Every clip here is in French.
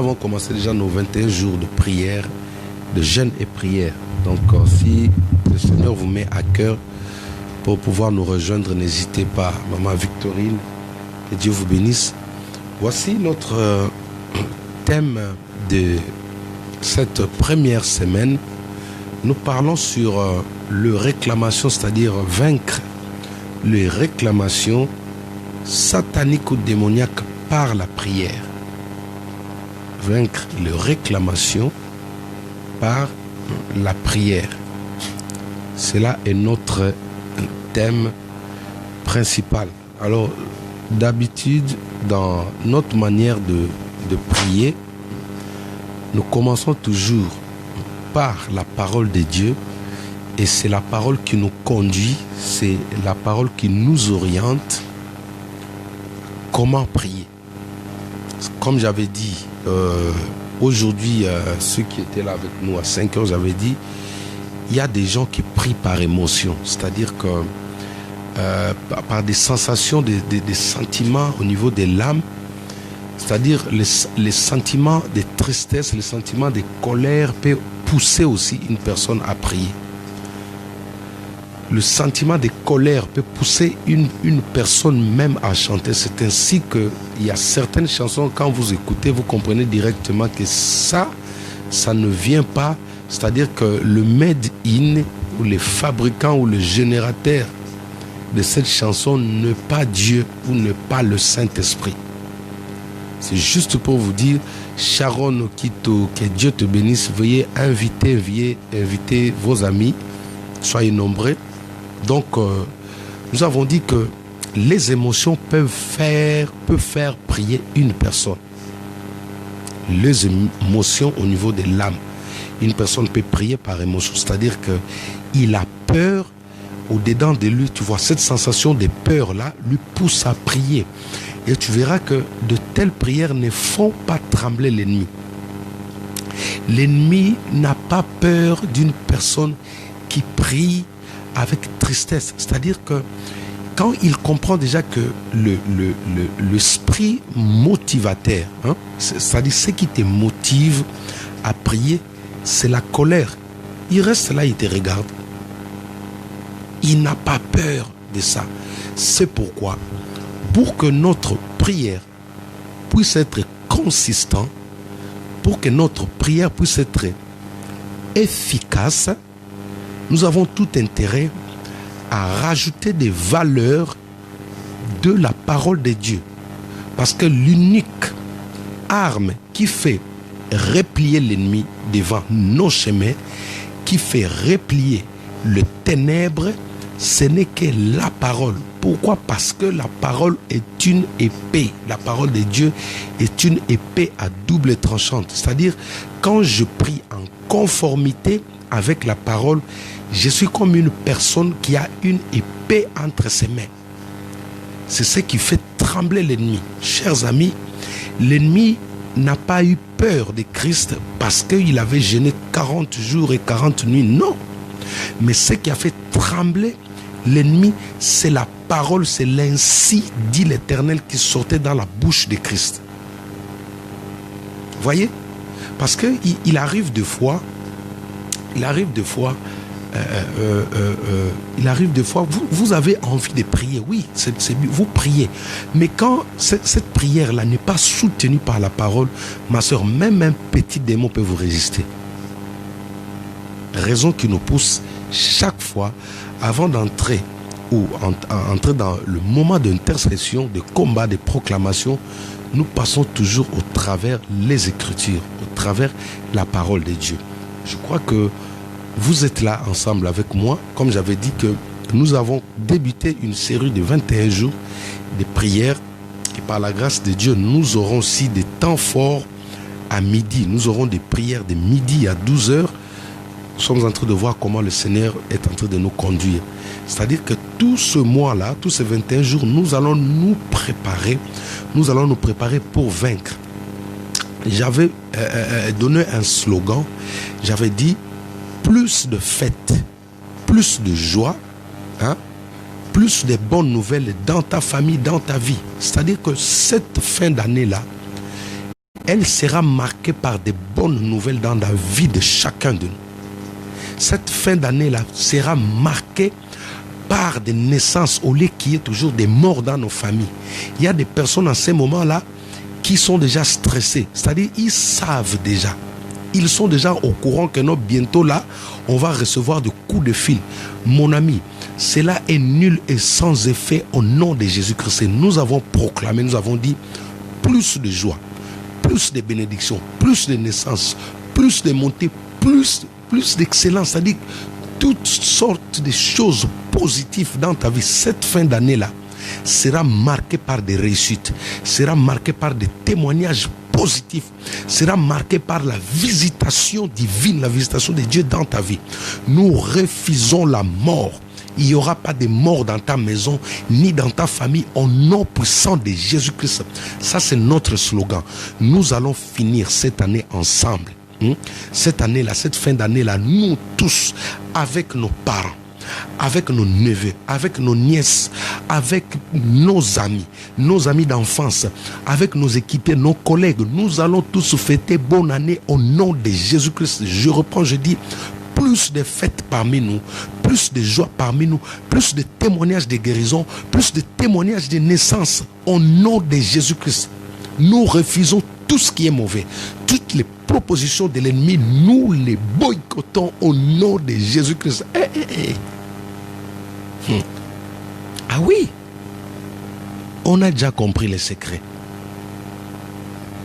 Nous avons commencé déjà nos 21 jours de prière, de jeûne et prière. Donc si le Seigneur vous met à cœur pour pouvoir nous rejoindre, n'hésitez pas. Maman Victorine, que Dieu vous bénisse. Voici notre thème de cette première semaine. Nous parlons sur le réclamation, c'est-à-dire vaincre les réclamations sataniques ou démoniaques par la prière. Vaincre les réclamations par la prière. Cela est notre thème principal. Alors, d'habitude, dans notre manière de prier, nous commençons toujours par la parole de Dieu, et c'est la parole qui nous conduit, c'est la parole qui nous oriente. Comment prier? Comme j'avais dit aujourd'hui, ceux qui étaient là avec nous à 5 heures, j'avais dit, il y a des gens qui prient par émotion, c'est-à-dire que par des sensations, des sentiments au niveau de l'âme, c'est-à-dire les sentiments de tristesse, les sentiments de colère peuvent pousser aussi une personne à prier. Le sentiment de colère peut pousser une personne même à chanter. C'est ainsi qu'il y a certaines chansons, quand vous écoutez, vous comprenez directement que ça ne vient pas. C'est-à-dire que le made-in, ou les fabricants, ou le générateur de cette chanson n'est pas Dieu, ou n'est pas le Saint-Esprit. C'est juste pour vous dire, Sharon Okito, que Dieu te bénisse. Veuillez inviter vos amis, soyez nombreux. Donc, nous avons dit que les émotions peuvent faire prier une personne. Les émotions au niveau de l'âme. Une personne peut prier par émotion, c'est-à-dire qu'il a peur au-dedans de lui. Tu vois, cette sensation de peur-là lui pousse à prier. Et tu verras que de telles prières ne font pas trembler l'ennemi. L'ennemi n'a pas peur d'une personne qui prie avec tristesse. C'est-à-dire que quand il comprend déjà que l'esprit motivateur, c'est-à-dire ce qui te motive à prier, c'est la colère. Il reste là, il te regarde. Il n'a pas peur de ça. C'est pourquoi, pour que notre prière puisse être consistante, pour que notre prière puisse être efficace, nous avons tout intérêt à rajouter des valeurs de la parole de Dieu. Parce que l'unique arme qui fait replier l'ennemi devant nos chemins, qui fait replier le ténèbre, ce n'est que la parole. Pourquoi? Parce que la parole est une épée. La parole de Dieu est une épée à double tranchante. C'est-à-dire, quand je prie en conformité avec la parole, je suis comme une personne qui a une épée entre ses mains. C'est ce qui fait trembler l'ennemi. Chers amis, l'ennemi n'a pas eu peur de Christ parce qu'il avait jeûné 40 jours et 40 nuits. Non. Mais ce qui a fait trembler l'ennemi, c'est la parole, c'est l'ainsi dit l'Éternel qui sortait dans la bouche de Christ. Voyez? Parce qu'il arrive des fois, vous avez envie de prier, oui, vous priez. Mais quand cette prière-là n'est pas soutenue par la parole, ma soeur, même un petit démon peut vous résister. Raison qui nous pousse chaque fois, avant d'entrer ou entrer dans le moment d'intercession, de combat, de proclamation, nous passons toujours au travers les Écritures, au travers la parole de Dieu. Je crois que vous êtes là ensemble avec moi, comme j'avais dit que nous avons débuté une série de 21 jours de prières et par la grâce de Dieu, nous aurons aussi des temps forts à midi. Nous aurons des prières de midi à 12 heures. Nous sommes en train de voir comment le Seigneur est en train de nous conduire. C'est-à-dire que tout ce mois-là, tous ces 21 jours, nous allons nous préparer pour vaincre. J'avais donné un slogan, j'avais dit plus de fêtes, plus de joie, plus de bonnes nouvelles dans ta famille, dans ta vie. C'est-à-dire que cette fin d'année-là, elle sera marquée par des bonnes nouvelles dans la vie de chacun de nous. Cette fin d'année-là sera marquée par des naissances au lieu qu'il y ait toujours des morts dans nos familles. Il y a des personnes en ces moments-là qui sont déjà stressées. C'est-à-dire, ils savent déjà. Ils sont déjà au courant que non, bientôt là, on va recevoir des coups de fil. Mon ami, cela est nul et sans effet au nom de Jésus-Christ. Nous avons proclamé, nous avons dit plus de joie, plus de bénédictions, plus de naissances, plus de montées, plus d'excellence. C'est-à-dire toutes sortes de choses positives dans ta vie. Cette fin d'année-là sera marquée par des réussites, sera marquée par des témoignages positifs, sera marquée par la visitation divine, la visitation de Dieu dans ta vie. Nous refusons la mort. Il n'y aura pas de mort dans ta maison, ni dans ta famille, au nom puissant de Jésus-Christ. Ça, c'est notre slogan. Nous allons finir cette année ensemble. Cette année-là, cette fin d'année-là, nous tous, avec nos parents, avec nos neveux, avec nos nièces, avec nos amis d'enfance, avec nos équipiers, nos collègues, nous allons tous fêter bonne année au nom de Jésus-Christ. Je reprends, je dis, plus de fêtes parmi nous, plus de joie parmi nous, plus de témoignages de guérison, plus de témoignages de naissance au nom de Jésus-Christ. Nous refusons tout ce qui est mauvais, toutes les propositions de l'ennemi, nous les boycottons au nom de Jésus-Christ. Ah oui, on a déjà compris les secrets.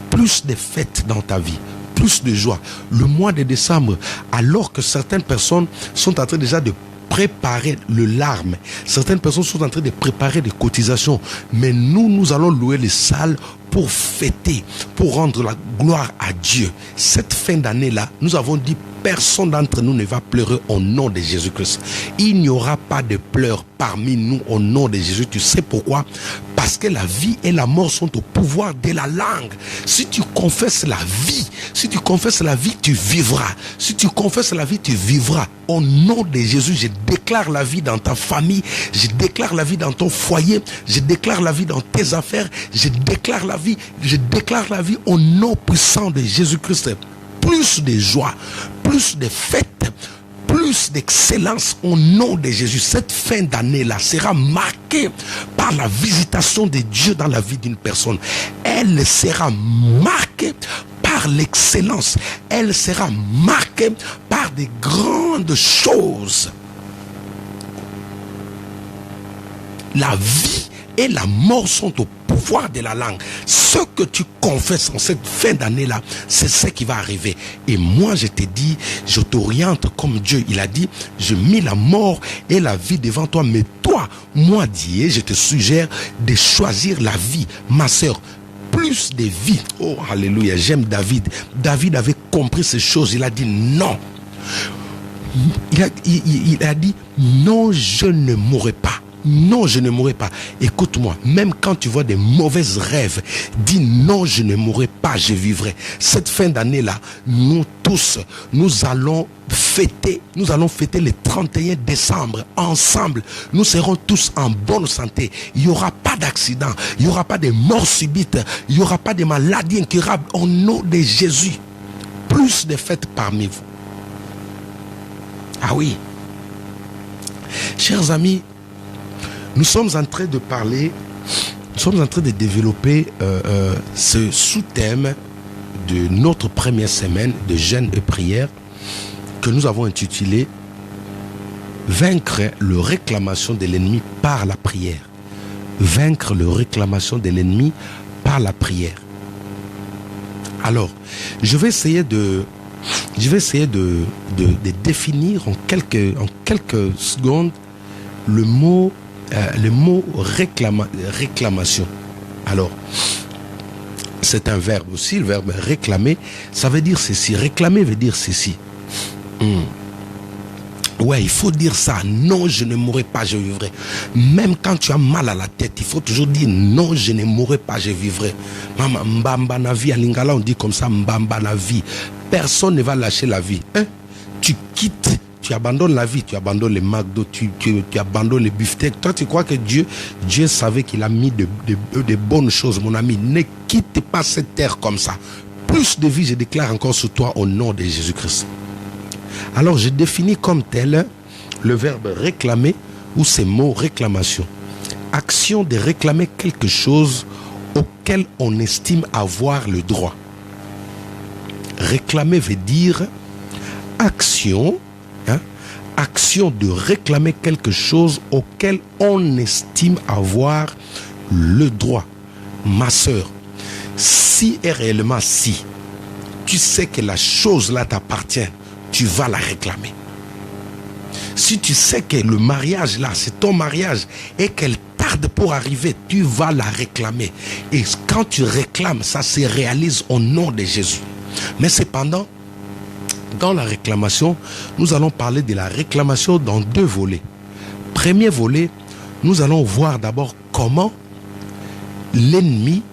Plus de fêtes dans ta vie, plus de joie. Le mois de décembre, alors que certaines personnes sont en train déjà de préparer le larme, certaines personnes sont en train de préparer des cotisations, mais nous allons louer les salles pour fêter, pour rendre la gloire à Dieu. Cette fin d'année-là, nous avons dit, personne d'entre nous ne va pleurer au nom de Jésus-Christ. Il n'y aura pas de pleurs parmi nous au nom de Jésus. Tu sais pourquoi? Parce que la vie et la mort sont au pouvoir de la langue. Si tu confesses la vie, tu vivras. Si tu confesses la vie, tu vivras. Au nom de Jésus, je déclare la vie dans ta famille, je déclare la vie dans ton foyer, je déclare la vie dans tes affaires, je déclare la vie au nom puissant de Jésus-Christ. Plus de joie, plus de fêtes, plus d'excellence au nom de Jésus. Cette fin d'année-là sera marquée par la visitation de Dieu dans la vie d'une personne. Elle sera marquée par l'excellence. Elle sera marquée par des grandes choses. La vie et la mort sont au pouvoir de la langue. Ce que tu confesses en cette fin d'année-là, c'est ce qui va arriver. Et moi, je te dis, je t'oriente comme Dieu. Il a dit, je mets la mort et la vie devant toi. Mais toi, moi, Dieu, je te suggère de choisir la vie. Ma sœur, plus de vie. Oh, alléluia, j'aime David. David avait compris ces choses. Il a dit non. Il a dit, non, je ne mourrai pas. Non, je ne mourrai pas. Écoute-moi, même quand tu vois des mauvaises rêves, dis non, je ne mourrai pas, je vivrai. Cette fin d'année-là, nous tous, nous allons fêter le 31 décembre ensemble. Nous serons tous en bonne santé. Il n'y aura pas d'accident, il n'y aura pas de mort subite, il n'y aura pas de maladies incurables au nom de Jésus. Plus de fêtes parmi vous. Ah oui. Chers amis, nous sommes en train de parler, nous sommes en train de développer ce sous-thème de notre première semaine de jeûne et prière que nous avons intitulé « Vaincre le réclamation de l'ennemi par la prière ». Vaincre le réclamation de l'ennemi par la prière. Alors, je vais essayer de définir en quelques secondes le mot réclamation. Alors, c'est un verbe aussi, le verbe réclamer, ça veut dire ceci. Réclamer veut dire ceci. Ouais, il faut dire ça. Non, je ne mourrai pas, je vivrai. Même quand tu as mal à la tête, il faut toujours dire non, je ne mourrai pas, je vivrai. Maman, mbamba na vie, à Lingala, on dit comme ça, mbamba na vie. Personne ne va lâcher la vie. Hein? Tu quittes. Tu abandonnes la vie, tu abandonnes les McDo, tu abandonnes les beefsteaks. Toi, tu crois que Dieu savait qu'il a mis de bonnes choses, mon ami. Ne quitte pas cette terre comme ça. plus de vie, je déclare encore sur toi au nom de Jésus-Christ. Alors je définis comme tel le verbe réclamer ou ces mots réclamation. Action de réclamer quelque chose auquel on estime avoir le droit. Réclamer veut dire action, action de réclamer quelque chose auquel on estime avoir le droit. Ma sœur, si et réellement si tu sais que la chose là t'appartient, tu vas la réclamer. Si tu sais que le mariage là, c'est ton mariage et qu'elle tarde pour arriver, tu vas la réclamer. Et quand tu réclames, ça se réalise au nom de Jésus. Mais cependant, dans la réclamation, nous allons parler de la réclamation dans deux volets. Premier volet, nous allons voir d'abord comment l'ennemi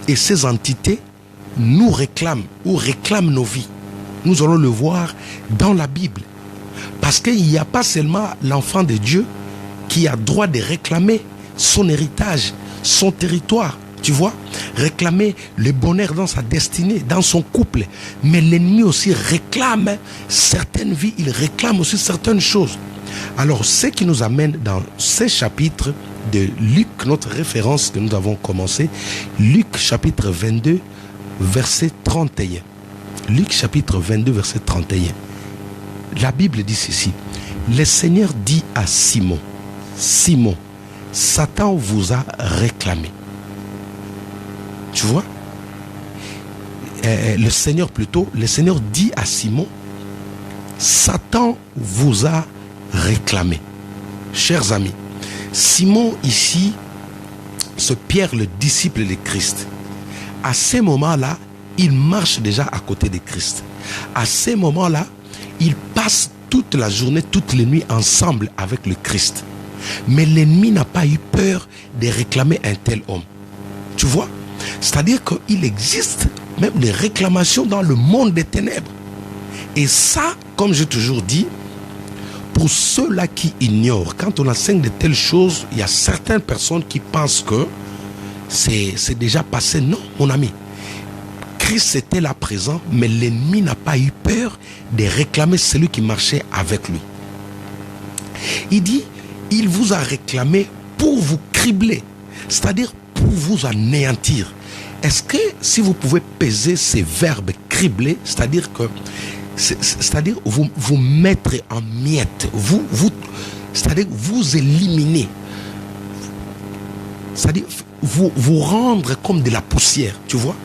et ses entités nous réclament ou réclament nos vies. Nous allons le voir dans la Bible. Parce qu'il n'y a pas seulement l'enfant de Dieu qui a droit de réclamer son héritage, son territoire, tu vois, réclamer le bonheur dans sa destinée, dans son couple. Mais l'ennemi aussi réclame certaines vies, il réclame aussi certaines choses. Alors, ce qui nous amène dans ces chapitres de Luc, notre référence que nous avons commencé, Luc chapitre 22, verset 31. Luc chapitre 22, verset 31. La Bible dit ceci. Le Seigneur dit à Simon, Simon, Satan vous a réclamé. Tu vois? Le Seigneur dit à Simon, Satan vous a réclamé. Chers amis, Simon ici, c'est Pierre le disciple de Christ. À ces moments-là, il marche déjà à côté de Christ. À ces moments-là, il passe toute la journée, toutes les nuits ensemble avec le Christ. Mais l'ennemi n'a pas eu peur de réclamer un tel homme. Tu vois? C'est-à-dire qu'il existe même des réclamations dans le monde des ténèbres. Et ça, comme j'ai toujours dit, pour ceux-là qui ignorent, quand on enseigne de telles choses, il y a certaines personnes qui pensent que c'est déjà passé. Non, mon ami. Christ était là présent, mais l'ennemi n'a pas eu peur de réclamer celui qui marchait avec lui. Il dit, il vous a réclamé pour vous cribler, c'est-à-dire pour vous anéantir. Est-ce que si vous pouvez peser ces verbes cribler, c'est-à-dire vous mettre en miettes, c'est-à-dire vous éliminer, c'est-à-dire vous rendre comme de la poussière, tu vois?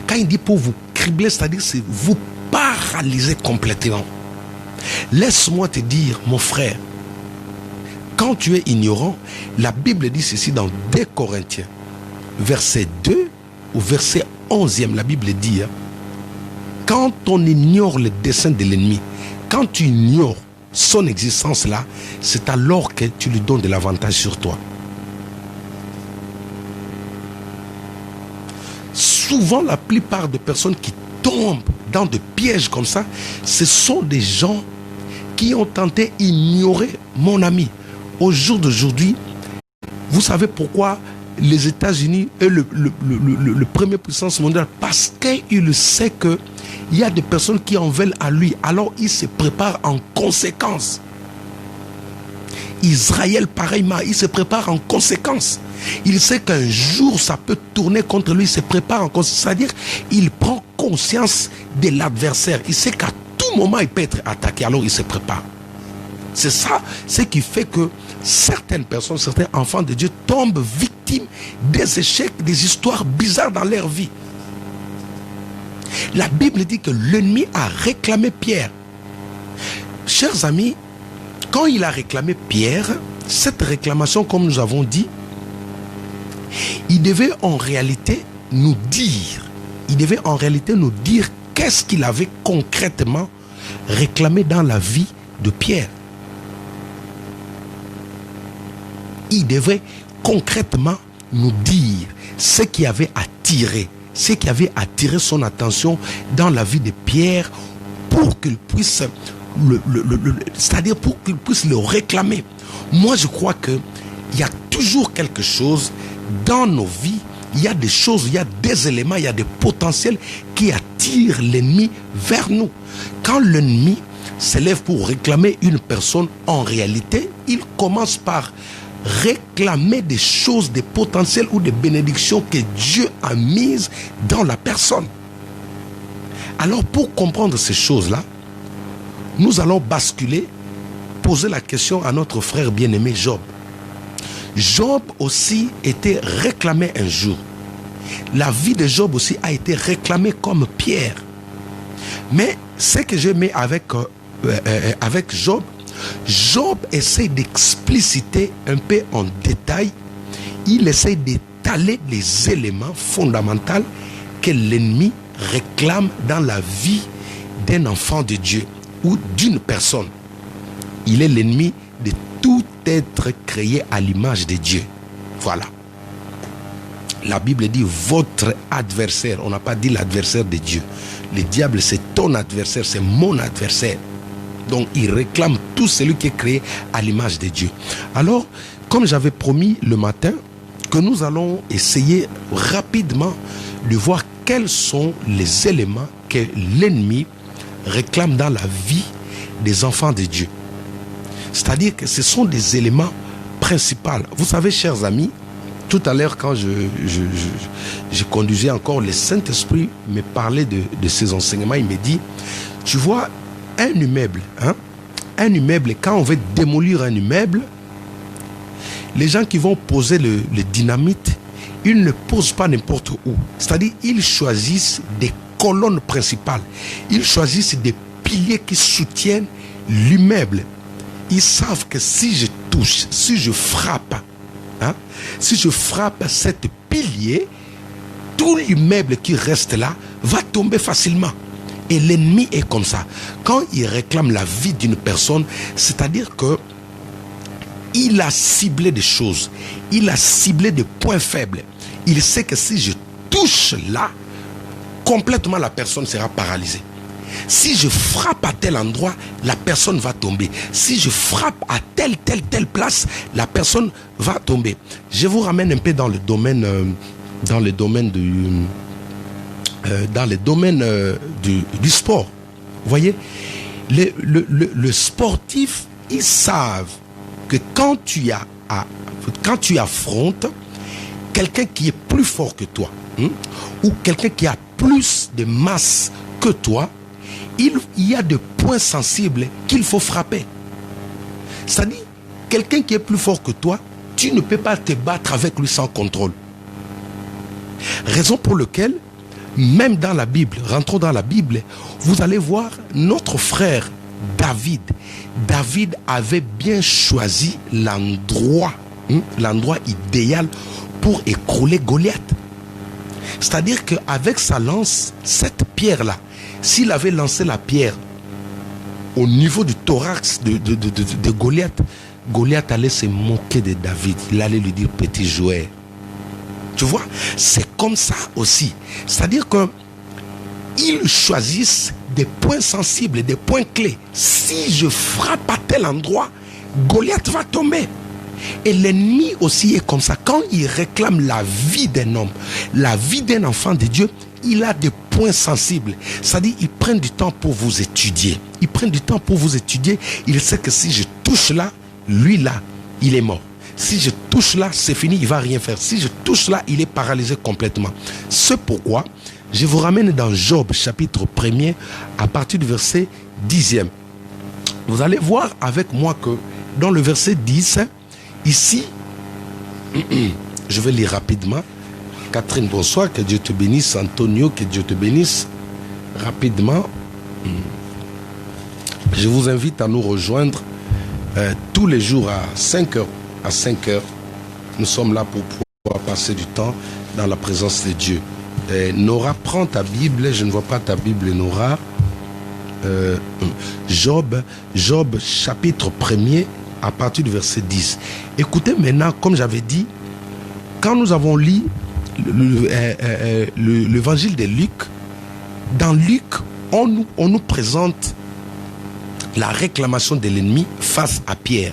Quand il dit pour vous cribler, c'est-à-dire c'est vous paralyser complètement. Laisse-moi te dire, mon frère, quand tu es ignorant, la Bible dit ceci dans 2 Corinthiens, verset 2 ou verset 11e, la Bible dit, quand on ignore le dessein de l'ennemi, quand tu ignores son existence là, c'est alors que tu lui donnes de l'avantage sur toi. Souvent, la plupart des personnes qui tombent dans des pièges comme ça, ce sont des gens qui ont tenté d'ignorer mon ami. Au jour d'aujourd'hui, vous savez pourquoi les États-Unis est le premier puissance mondiale? Parce qu'il sait qu'il y a des personnes qui en veulent à lui. Alors, il se prépare en conséquence. Israël, pareillement, il se prépare en conséquence. Il sait qu'un jour, ça peut tourner contre lui. Il se prépare en conséquence. C'est-à-dire, il prend conscience de l'adversaire. Il sait qu'à tout moment, il peut être attaqué. Alors, il se prépare. C'est ça, ce qui fait que certaines personnes, certains enfants de Dieu tombent victimes des échecs, des histoires bizarres dans leur vie. La Bible dit que l'ennemi a réclamé Pierre. Chers amis, quand il a réclamé Pierre, cette réclamation, comme nous avons dit, il devait en réalité nous dire qu'est-ce qu'il avait concrètement réclamé dans la vie de Pierre. Il devait concrètement nous dire ce qui avait attiré son attention dans la vie de Pierre pour qu'il puisse c'est-à-dire pour qu'il puisse le réclamer. Moi, je crois qu'il y a toujours quelque chose dans nos vies. Il y a des choses, il y a des éléments, il y a des potentiels qui attirent attire l'ennemi vers nous. Quand l'ennemi s'élève pour réclamer une personne, en réalité, il commence par réclamer des choses, des potentiels ou des bénédictions que Dieu a mises dans la personne. Alors pour comprendre ces choses-là, nous allons basculer, poser la question à notre frère bien-aimé Job. Job aussi était réclamé un jour. La vie de Job aussi a été réclamée comme pierre. Mais ce que je mets avec Job, Job essaie d'expliciter un peu en détail, il essaie d'étaler les éléments fondamentaux que l'ennemi réclame dans la vie d'un enfant de Dieu ou d'une personne. Il est l'ennemi de tout être créé à l'image de Dieu. Voilà. La Bible dit votre adversaire. On n'a pas dit l'adversaire de Dieu. Le diable, c'est ton adversaire, c'est mon adversaire. Donc, il réclame tout celui qui est créé à l'image de Dieu. Alors, comme j'avais promis le matin, que nous allons essayer rapidement de voir quels sont les éléments que l'ennemi réclame dans la vie des enfants de Dieu. C'est-à-dire que ce sont des éléments principaux. Vous savez, chers amis, tout à l'heure, quand je conduisais encore, le Saint-Esprit me parlait de ces enseignements. Il me dit, tu vois, un immeuble, quand on veut démolir un immeuble, les gens qui vont poser le dynamite, ils ne posent pas n'importe où. C'est-à-dire, ils choisissent des colonnes principales. Ils choisissent des piliers qui soutiennent l'immeuble. Ils savent que si je touche, si je frappe cet pilier, tout l'immeuble qui reste là va tomber facilement. Et l'ennemi est comme ça. Quand il réclame la vie d'une personne, c'est-à-dire que il a ciblé des choses. Il a ciblé des points faibles. Il sait que si je touche là, complètement la personne sera paralysée. Si je frappe à tel endroit, la personne va tomber. Si je frappe à telle place, la personne va tomber. Je vous ramène un peu dans le domaine, du sport. Vous voyez, le sportif, ils savent que quand tu affrontes quelqu'un qui est plus fort que toi, ou quelqu'un qui a plus de masse que toi, il y a des points sensibles qu'il faut frapper. C'est-à-dire, quelqu'un qui est plus fort que toi, tu ne peux pas te battre avec lui sans contrôle. Raison pour laquelle, même dans la Bible, rentrons dans la Bible, vous allez voir notre frère David. David avait bien choisi l'endroit idéal pour écrouler Goliath. C'est-à-dire qu'avec sa lance, cette pierre-là, s'il avait lancé la pierre au niveau du thorax de Goliath, Goliath allait se moquer de David. Il allait lui dire petit jouet. Tu vois, c'est comme ça aussi. C'est-à-dire qu'ils choisissent des points sensibles, des points clés. Si je frappe à tel endroit, Goliath va tomber. Et l'ennemi aussi est comme ça. Quand il réclame la vie d'un homme, la vie d'un enfant de Dieu, il a des points sensibles. C'est-à-dire, il prend du temps pour vous étudier. Il prend du temps pour vous étudier. Il sait que si je touche là, lui là, il est mort. Si je touche là, c'est fini, il ne va rien faire. Si je touche là, il est paralysé complètement. C'est pourquoi je vous ramène dans Job, chapitre 1er, à partir du verset 10e. Vous allez voir avec moi que dans le verset 10, ici, je vais lire rapidement. Catherine, bonsoir, que Dieu te bénisse. Antonio, que Dieu te bénisse. Rapidement, je vous invite à nous rejoindre tous les jours à 5h. À 5h, nous sommes là pour pouvoir passer du temps dans la présence de Dieu. Nora, prends ta Bible. Je ne vois pas ta Bible, Nora. Job, chapitre 1er, à partir du verset 10. Écoutez maintenant, comme j'avais dit, quand nous avons lu l'évangile de Luc, dans Luc, on nous présente la réclamation de l'ennemi face à Pierre.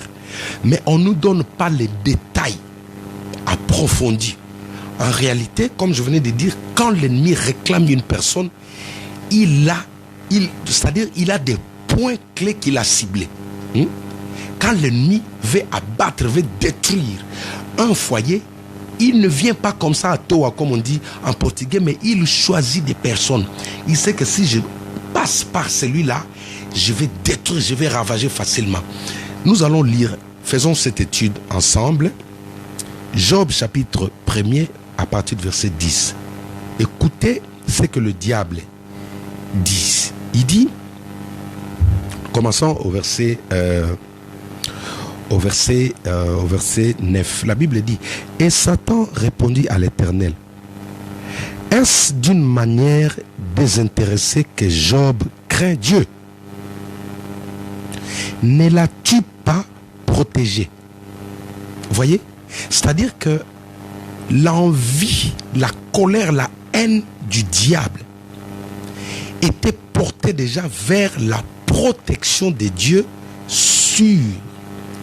Mais on ne nous donne pas les détails approfondis. En réalité, comme je venais de dire, quand l'ennemi réclame une personne, c'est-à-dire il a des points clés qu'il a ciblés. Quand l'ennemi veut abattre, veut détruire un foyer, il ne vient pas comme ça à toa, comme on dit en portugais, mais il choisit des personnes. Il sait que si je passe par celui-là, je vais détruire, je vais ravager facilement. Nous allons lire, faisons cette étude ensemble. Job chapitre 1er à partir du verset 10. Écoutez ce que le diable dit. Il dit, commençons au verset 9. La Bible dit, et Satan répondit à l'Éternel, est-ce d'une manière désintéressée que Job craint Dieu? Ne l'as-tu pas protégé? Vous voyez? C'est-à-dire que l'envie, la colère, la haine du diable était portée déjà vers la protection de Dieu sur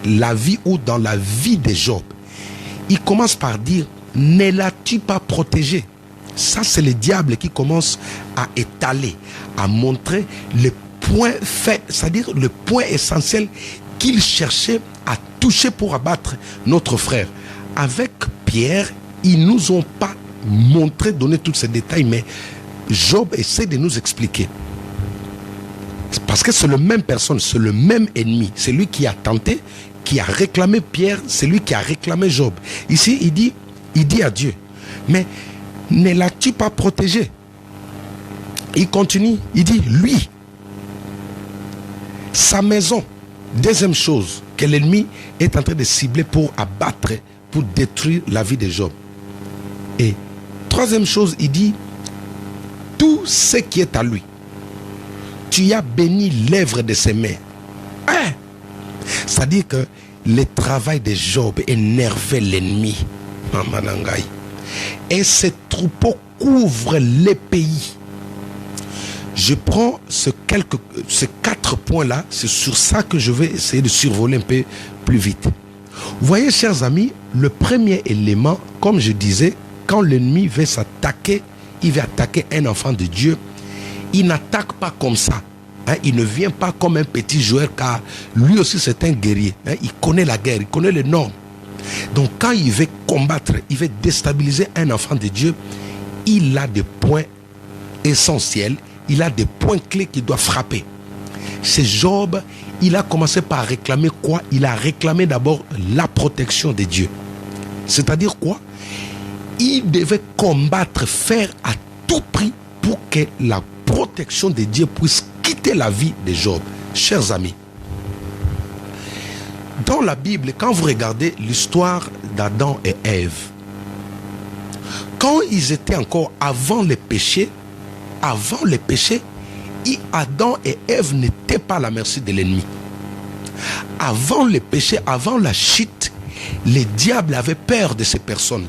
la vie ou dans la vie de Job. Il commence par dire, ne l'as-tu pas protégé? Ça, c'est le diable qui commence à étaler, à montrer le point fait, c'est-à-dire le point essentiel qu'il cherchait à toucher pour abattre notre frère. Avec Pierre, ils ne nous ont pas montré, donné tous ces détails, mais Job essaie de nous expliquer. Parce que c'est la même personne, c'est le même ennemi. C'est lui qui a tenté, qui a réclamé Pierre, c'est lui qui a réclamé Job. Ici, il dit à Dieu, mais ne l'as-tu pas protégé? Il continue, il dit, lui, sa maison. Deuxième chose que l'ennemi est en train de cibler pour abattre, pour détruire la vie de Job. Et troisième chose, il dit, tout ce qui est à lui, tu as béni l'œuvre de ses mains. Hein? C'est-à-dire que le travail de Job énervait l'ennemi. Et ces troupeaux couvrent les pays. Je prends ces 4 points-là, c'est sur ça que je vais essayer de survoler un peu plus vite. Vous voyez, chers amis, le premier élément, comme je disais, quand l'ennemi veut s'attaquer, il veut attaquer un enfant de Dieu, il n'attaque pas comme ça. Il ne vient pas comme un petit joueur, car lui aussi c'est un guerrier. Il connaît la guerre, il connaît les normes. Donc quand il veut combattre, il veut déstabiliser un enfant de Dieu, il a des points essentiels, il a des points clés qu'il doit frapper. C'est Job, il a commencé par réclamer quoi? Il a réclamé d'abord la protection de Dieu. C'est-à-dire quoi? Il devait combattre, faire à tout prix pour que la protection de Dieu puisse quitter la vie de Job. Chers amis, dans la Bible, quand vous regardez l'histoire d'Adam et Ève, quand ils étaient encore avant le péché, Adam et Ève n'étaient pas à la merci de l'ennemi. Avant le péché, avant la chute, le diable avait peur de ces personnes.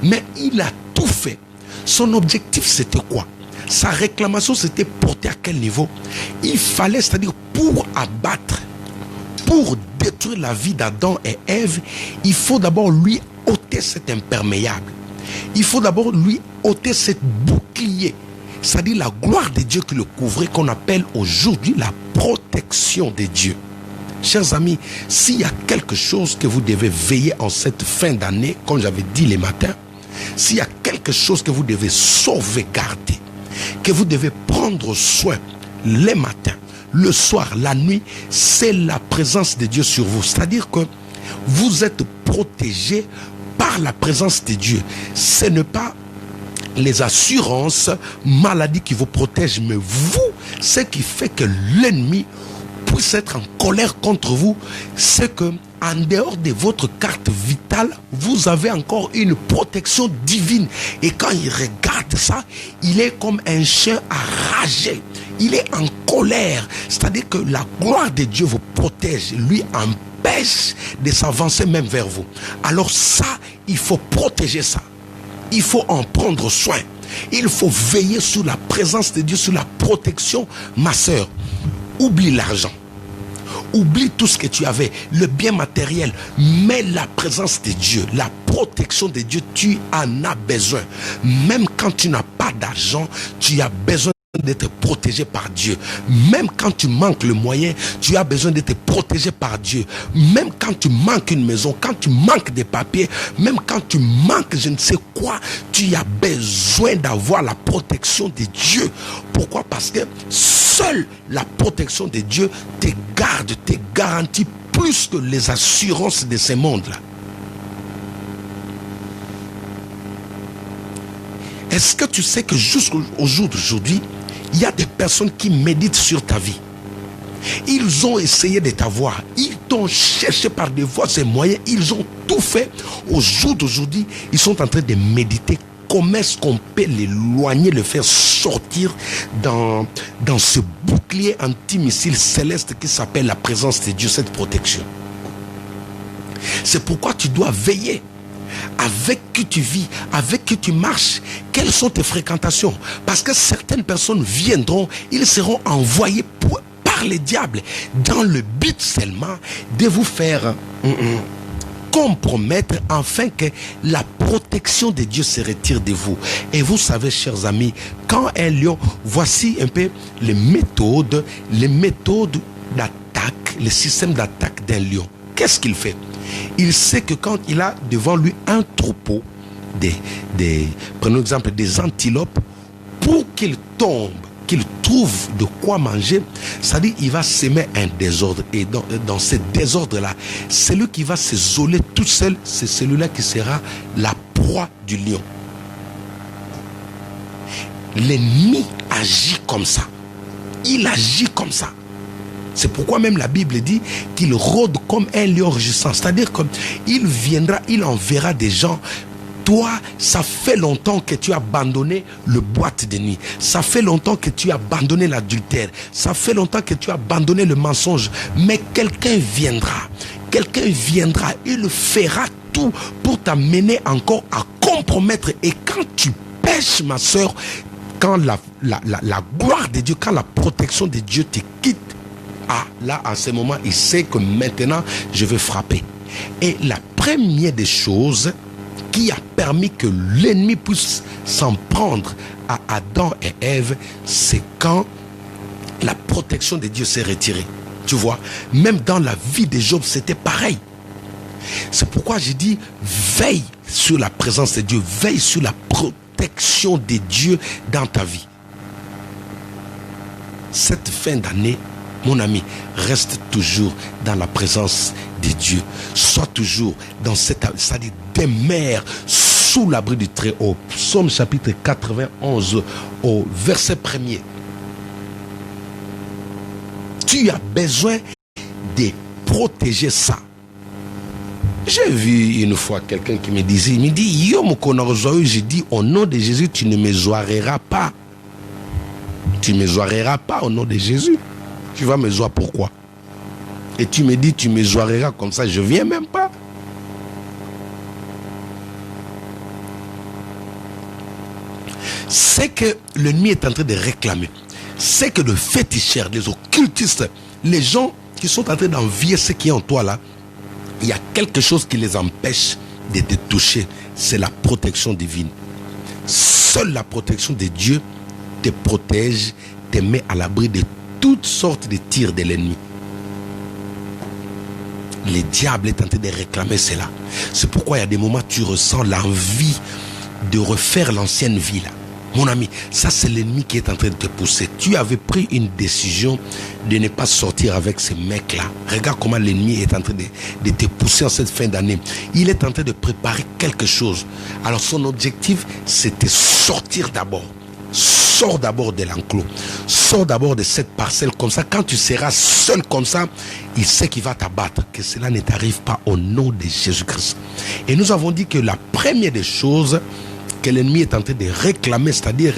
Mais il a tout fait. Son objectif, c'était quoi? Sa réclamation, c'était portée à quel niveau? Il fallait, c'est-à-dire pour abattre, pour détruire la vie d'Adam et Ève, il faut d'abord lui ôter cet imperméable. Il faut d'abord lui ôter cet bouclier, c'est-à-dire la gloire de Dieu qui le couvrait, qu'on appelle aujourd'hui la protection de Dieu. Chers amis, s'il y a quelque chose que vous devez veiller en cette fin d'année, comme j'avais dit les matins, s'il y a quelque chose que vous devez sauvegarder, que vous devez prendre soin les matins, le soir, la nuit, c'est la présence de Dieu sur vous. C'est-à-dire que vous êtes protégé par la présence de Dieu. Ce n'est pas les assurances, maladies qui vous protègent, mais vous, ce qui fait que l'ennemi puisse être en colère contre vous, c'est que en dehors de votre carte vitale, vous avez encore une protection divine. Et quand il regarde ça, il est comme un chien enragé. Il est en colère. C'est-à-dire que la gloire de Dieu vous protège, lui empêche de s'avancer même vers vous. Alors ça, il faut protéger ça. Il faut en prendre soin. Il faut veiller sur la présence de Dieu, sur la protection. Ma sœur, oublie l'argent. Oublie tout ce que tu avais, le bien matériel, mais la présence de Dieu, la protection de Dieu, tu en as besoin. Même quand tu n'as pas d'argent, tu as besoin d'être protégé par Dieu. Même quand tu manques le moyen, tu as besoin d'être protégé par Dieu. Même quand tu manques une maison, quand tu manques des papiers, même quand tu manques je ne sais quoi, tu as besoin d'avoir la protection de Dieu. Pourquoi? Parce que seule la protection de Dieu te garde, te garantit plus que les assurances de ce monde-là. Est-ce que tu sais que jusqu'au jour d'aujourd'hui, il y a des personnes qui méditent sur ta vie? Ils ont essayé de t'avoir. Ils t'ont cherché par des voies et moyens. Ils ont tout fait. Au jour d'aujourd'hui, ils sont en train de méditer. Comment est-ce qu'on peut l'éloigner, le faire sortir dans ce bouclier antimissile céleste qui s'appelle la présence de Dieu, cette protection. C'est pourquoi tu dois veiller. Avec qui tu vis, avec qui tu marches, quelles sont tes fréquentations? Parce que certaines personnes viendront, ils seront envoyés par les diables dans le but seulement de vous faire compromettre afin que la protection de Dieu se retire de vous. Et vous savez, chers amis, quand un lion, voici un peu les méthodes d'attaque, le système d'attaque d'un lion. Qu'est-ce qu'il fait? Il sait que quand il a devant lui un troupeau, prenons l'exemple des antilopes, pour qu'il tombe, qu'il trouve de quoi manger, c'est-à-dire il va semer un désordre. Et dans ce désordre-là, celui qui va s'isoler tout seul, c'est celui-là qui sera la proie du lion. L'ennemi agit comme ça. Il agit comme ça. C'est pourquoi même la Bible dit qu'il rôde comme un lion rugissant. C'est-à-dire qu'il viendra, il enverra des gens. Toi, ça fait longtemps que tu as abandonné le boîte de nuit. Ça fait longtemps que tu as abandonné l'adultère. Ça fait longtemps que tu as abandonné le mensonge. Mais quelqu'un viendra. Quelqu'un viendra. Il fera tout pour t'amener encore à compromettre. Et quand tu pêches, ma soeur, quand la gloire de Dieu, quand la protection de Dieu te quitte, là, en ce moment, il sait que maintenant, je vais frapper. Et la première des choses qui a permis que l'ennemi puisse s'en prendre à Adam et Ève, c'est quand la protection de Dieu s'est retirée. Tu vois, même dans la vie de Job, c'était pareil. C'est pourquoi j'ai dit, veille sur la présence de Dieu, veille sur la protection de Dieu dans ta vie. Cette fin d'année, mon ami, reste toujours dans la présence de Dieu. Sois toujours dans c'est-à-dire demeure sous l'abri du Très-Haut. Psaume chapitre 91 au verset 1er. Tu as besoin de protéger ça. J'ai vu une fois quelqu'un qui me disait, il me dit, j'ai dit, au nom de Jésus, tu ne me zoireras pas. Tu ne me zoireras pas au nom de Jésus. Tu vas me zoir pourquoi? Et tu me dis, tu me zoireras comme ça, je ne viens même pas. C'est que l'ennemi est en train de réclamer. C'est que le féticheur, les occultistes, les gens qui sont en train d'envier ce qui est en toi là, il y a quelque chose qui les empêche de te toucher. C'est la protection divine. Seule la protection de Dieu te protège, te met à l'abri de toutes sortes de tirs de l'ennemi. Le diable est en train de réclamer cela. C'est pourquoi il y a des moments où tu ressens l'envie de refaire l'ancienne vie là. Mon ami, ça c'est l'ennemi qui est en train de te pousser. Tu avais pris une décision de ne pas sortir avec ces mecs-là. Regarde comment l'ennemi est en train de te pousser en cette fin d'année. Il est en train de préparer quelque chose. Alors son objectif, c'était sortir d'abord. Sors d'abord de l'enclos. Sors d'abord de cette parcelle comme ça. Quand tu seras seul comme ça, il sait qu'il va t'abattre. Que cela ne t'arrive pas au nom de Jésus-Christ. Et nous avons dit que la première des choses que l'ennemi est en train de réclamer, c'est-à-dire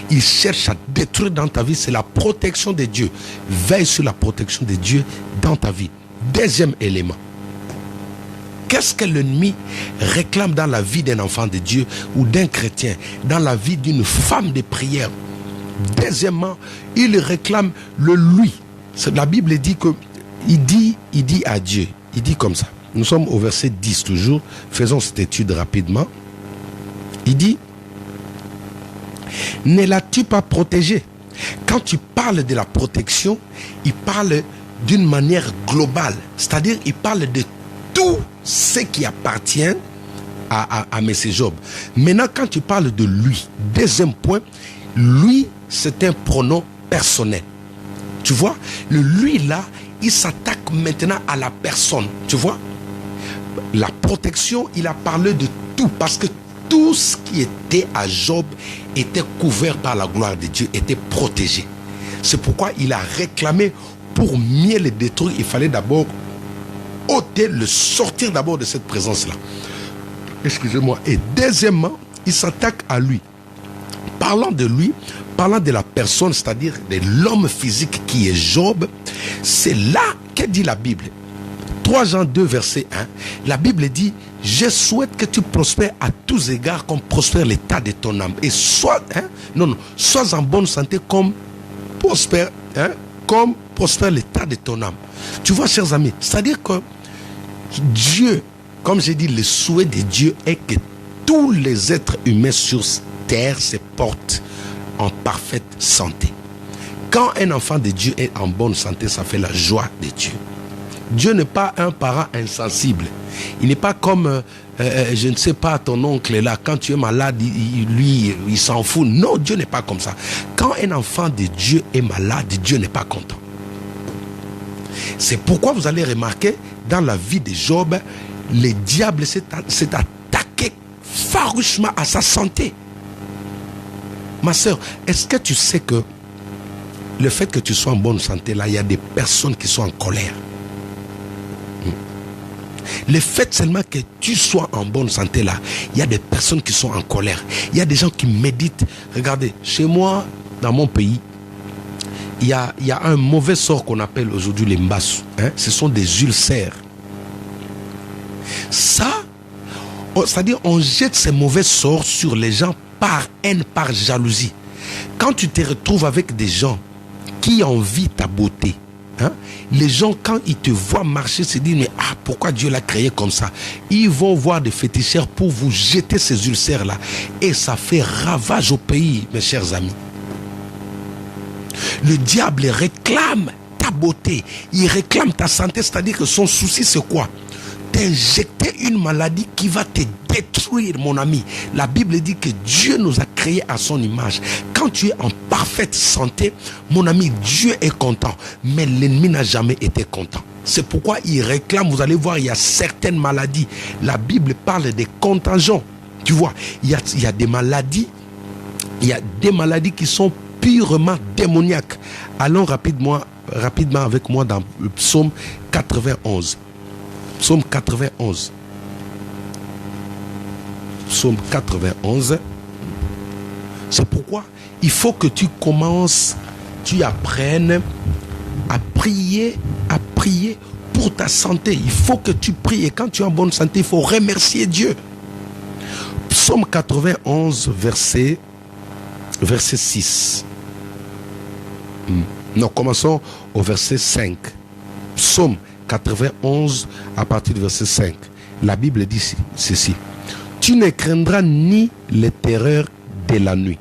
il cherche à détruire dans ta vie, c'est la protection de Dieu. Veille sur la protection de Dieu dans ta vie. Deuxième élément. Qu'est-ce que l'ennemi réclame dans la vie d'un enfant de Dieu ou d'un chrétien, dans la vie d'une femme de prière? Deuxièmement, il réclame le lui. La Bible dit que il dit à Dieu, il dit comme ça. Nous sommes au verset 10 toujours. Faisons cette étude rapidement. Il dit, ne l'as-tu pas protégé? Quand tu parles de la protection, il parle d'une manière globale. C'est-à-dire, il parle de tout ce qui appartient à M. Job. Maintenant, quand tu parles de lui, deuxième point, lui, c'est un pronom personnel. Tu vois, le lui là, il s'attaque maintenant à la personne. Tu vois, la protection, il a parlé de tout, parce que tout ce qui était à Job était couvert par la gloire de Dieu, était protégé. C'est pourquoi il a réclamé, pour mieux le détruire, il fallait d'abord ôter, le sortir d'abord de cette présence-là. Excusez-moi. Et deuxièmement, il s'attaque à lui. Parlant de lui, parlant de la personne, c'est-à-dire de l'homme physique qui est Job, c'est là que dit la Bible. 3 Jean 2, verset 1, la Bible dit, je souhaite que tu prospères à tous égards comme prospère l'état de ton âme. Et sois en bonne santé comme prospère l'état de ton âme. Tu vois, chers amis, c'est-à-dire que Dieu, comme j'ai dit, le souhait de Dieu est que tous les êtres humains sur terre se portent en parfaite santé. Quand un enfant de Dieu est en bonne santé, ça fait la joie de Dieu. Dieu n'est pas un parent insensible. Il n'est pas comme, je ne sais pas, ton oncle là, quand tu es malade, lui, il s'en fout. Non, Dieu n'est pas comme ça. Quand un enfant de Dieu est malade, Dieu n'est pas content. C'est pourquoi vous allez remarquer, dans la vie de Job, le diable s'est attaqué farouchement à sa santé. Ma soeur, est-ce que tu sais que le fait que tu sois en bonne santé, là, il y a des personnes qui sont en colère. Le fait seulement que tu sois en bonne santé là, il y a des personnes qui sont en colère. Il y a des gens qui méditent. Regardez, chez moi, dans mon pays, il y a un mauvais sort qu'on appelle aujourd'hui les mbassu. Ce sont des ulcères. Ça, c'est-à-dire on jette ces mauvais sorts sur les gens par haine, par jalousie. Quand tu te retrouves avec des gens qui envient ta beauté, les gens, quand ils te voient marcher, se disent, mais pourquoi Dieu l'a créé comme ça? Ils vont voir des féticheurs pour vous jeter ces ulcères-là. Et ça fait ravage au pays, mes chers amis. Le diable réclame ta beauté. Il réclame ta santé, c'est-à-dire que son souci, c'est quoi? T'injecter une maladie qui va te détruire, mon ami. La Bible dit que Dieu nous a créés à son image. Quand tu es en parfaite santé, mon ami, Dieu est content. Mais l'ennemi n'a jamais été content. C'est pourquoi il réclame, vous allez voir, il y a certaines maladies. La Bible parle des contagions. Tu vois, il y a des maladies, qui sont purement démoniaques. Allons rapidement avec moi dans le psaume 91. Psaume 91. Psaume 91. C'est pourquoi il faut que tu commences, tu apprennes à prier pour ta santé. Il faut que tu pries. Et quand tu es en bonne santé, il faut remercier Dieu. Psaume 91, verset 6. Non, commençons au verset 5. Psaume 91 à partir du verset 5. La Bible dit ceci. Tu ne craindras ni les terreurs de la nuit.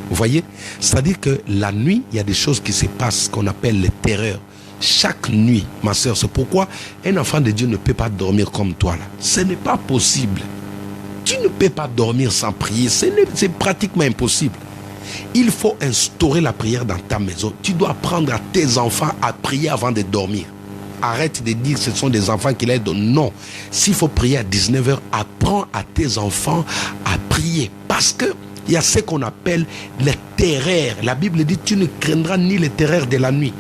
Vous voyez? C'est-à-dire que la nuit, il y a des choses qui se passent qu'on appelle les terreurs. Chaque nuit, ma soeur, c'est pourquoi un enfant de Dieu ne peut pas dormir comme toi là. Ce n'est pas possible. Tu ne peux pas dormir sans prier. C'est pratiquement impossible. Il faut instaurer la prière dans ta maison. Tu dois apprendre à tes enfants à prier avant de dormir. Arrête de dire que ce sont des enfants qui l'aident. Non. S'il faut prier à 19h, apprends à tes enfants à prier. Parce que il y a ce qu'on appelle les terreurs. La Bible dit, tu ne craindras ni les terreurs de la nuit.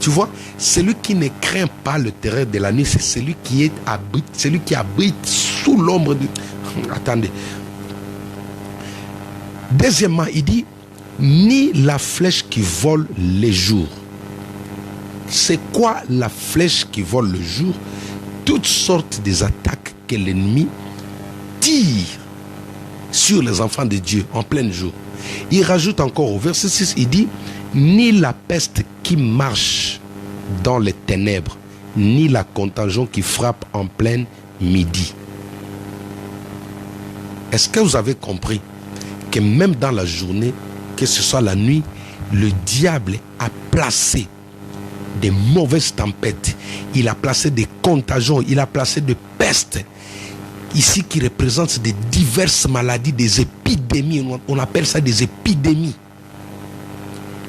Tu vois, celui qui ne craint pas le terreur de la nuit, c'est celui qui habite sous l'ombre de... Attendez. Deuxièmement, il dit, ni la flèche qui vole les jours. C'est quoi la flèche qui vole le jour? Toutes sortes des attaques que l'ennemi tire sur les enfants de Dieu en plein jour. Il rajoute encore au verset 6, il dit, ni la peste qui marche dans les ténèbres, ni la contagion qui frappe en plein midi. Est-ce que vous avez compris que même dans la journée, que ce soit la nuit, le diable a placé des mauvaises tempêtes, il a placé des contagions, il a placé des pestes, ici qui représentent des diverses maladies, des épidémies, on appelle ça des épidémies.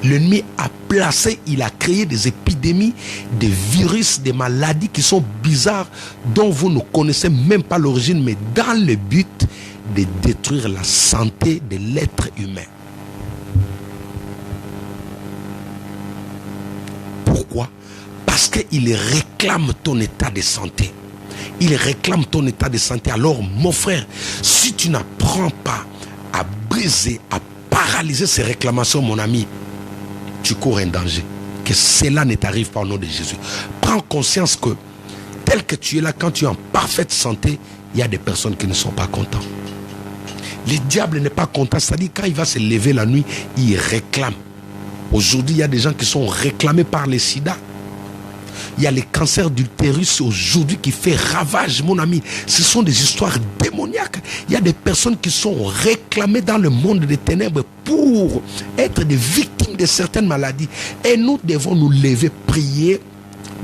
L'ennemi a placé, il a créé des épidémies, des virus, des maladies qui sont bizarres, dont vous ne connaissez même pas l'origine, mais dans le but de détruire la santé de l'être humain. Pourquoi? Parce qu'il réclame ton état de santé. Il réclame ton état de santé. Alors, mon frère, si tu n'apprends pas à briser, à paralyser ces réclamations, mon ami, tu cours un danger. Que cela ne t'arrive pas au nom de Jésus. Prends conscience que, tel que tu es là, quand tu es en parfaite santé, il y a des personnes qui ne sont pas contentes. Le diable n'est pas content. C'est-à-dire, quand il va se lever la nuit, il réclame. Aujourd'hui, il y a des gens qui sont réclamés par les sida. Il y a les cancers d'utérus aujourd'hui qui fait ravage, mon ami. Ce sont des histoires démoniaques. Il y a des personnes qui sont réclamées dans le monde des ténèbres pour être des victimes de certaines maladies. Et nous devons nous lever, prier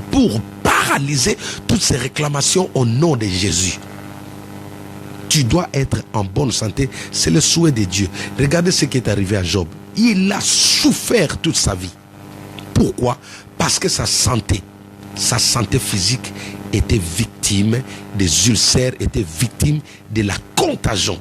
pour paralyser toutes ces réclamations au nom de Jésus. Tu dois être en bonne santé. C'est le souhait de Dieu. Regardez ce qui est arrivé à Job. Il a souffert toute sa vie. Pourquoi? Parce que sa santé physique était victime des ulcères, était victime de la contagion.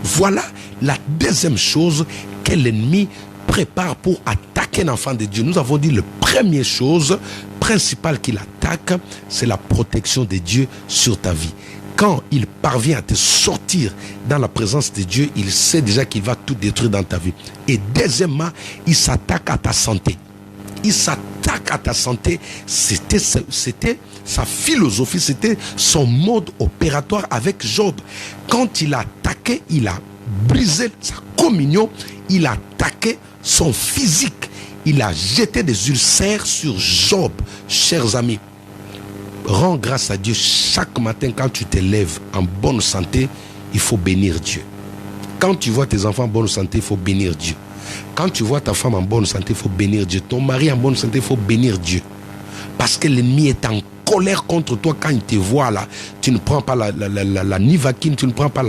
Voilà la deuxième chose que l'ennemi prépare pour attaquer un enfant de Dieu. Nous avons dit la première chose principale qu'il attaque, c'est la protection de Dieu sur ta vie. Quand il parvient à te sortir dans la présence de Dieu, il sait déjà qu'il va tout détruire dans ta vie. Et deuxièmement, il s'attaque à ta santé. Il s'attaque à ta santé. C'était sa philosophie, c'était son mode opératoire avec Job. Quand il a attaqué, il a brisé sa communion, il a attaqué son physique. Il a jeté des ulcères sur Job, chers amis. Rends grâce à Dieu chaque matin quand tu te lèves en bonne santé, il faut bénir Dieu. Quand tu vois tes enfants en bonne santé, il faut bénir Dieu. Quand tu vois ta femme en bonne santé, il faut bénir Dieu. Ton mari en bonne santé, il faut bénir Dieu. Parce que l'ennemi est en colère contre toi quand il te voit là. Tu ne prends pas la Nivaquine, tu ne prends pas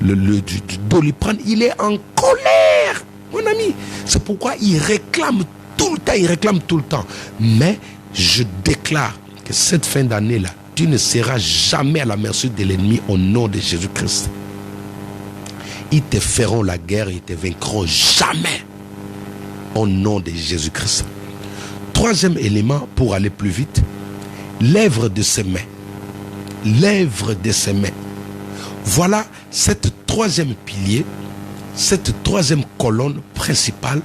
du Doliprane. Il est en colère, mon ami. C'est pourquoi il réclame tout le temps. Mais je déclare que cette fin d'année-là, tu ne seras jamais à la merci de l'ennemi au nom de Jésus-Christ. Ils te feront la guerre, ils te vaincront jamais au nom de Jésus-Christ. Troisième élément pour aller plus vite, l'œuvre de ses mains. L'œuvre de ses mains. Voilà cette troisième pilier, cette troisième colonne principale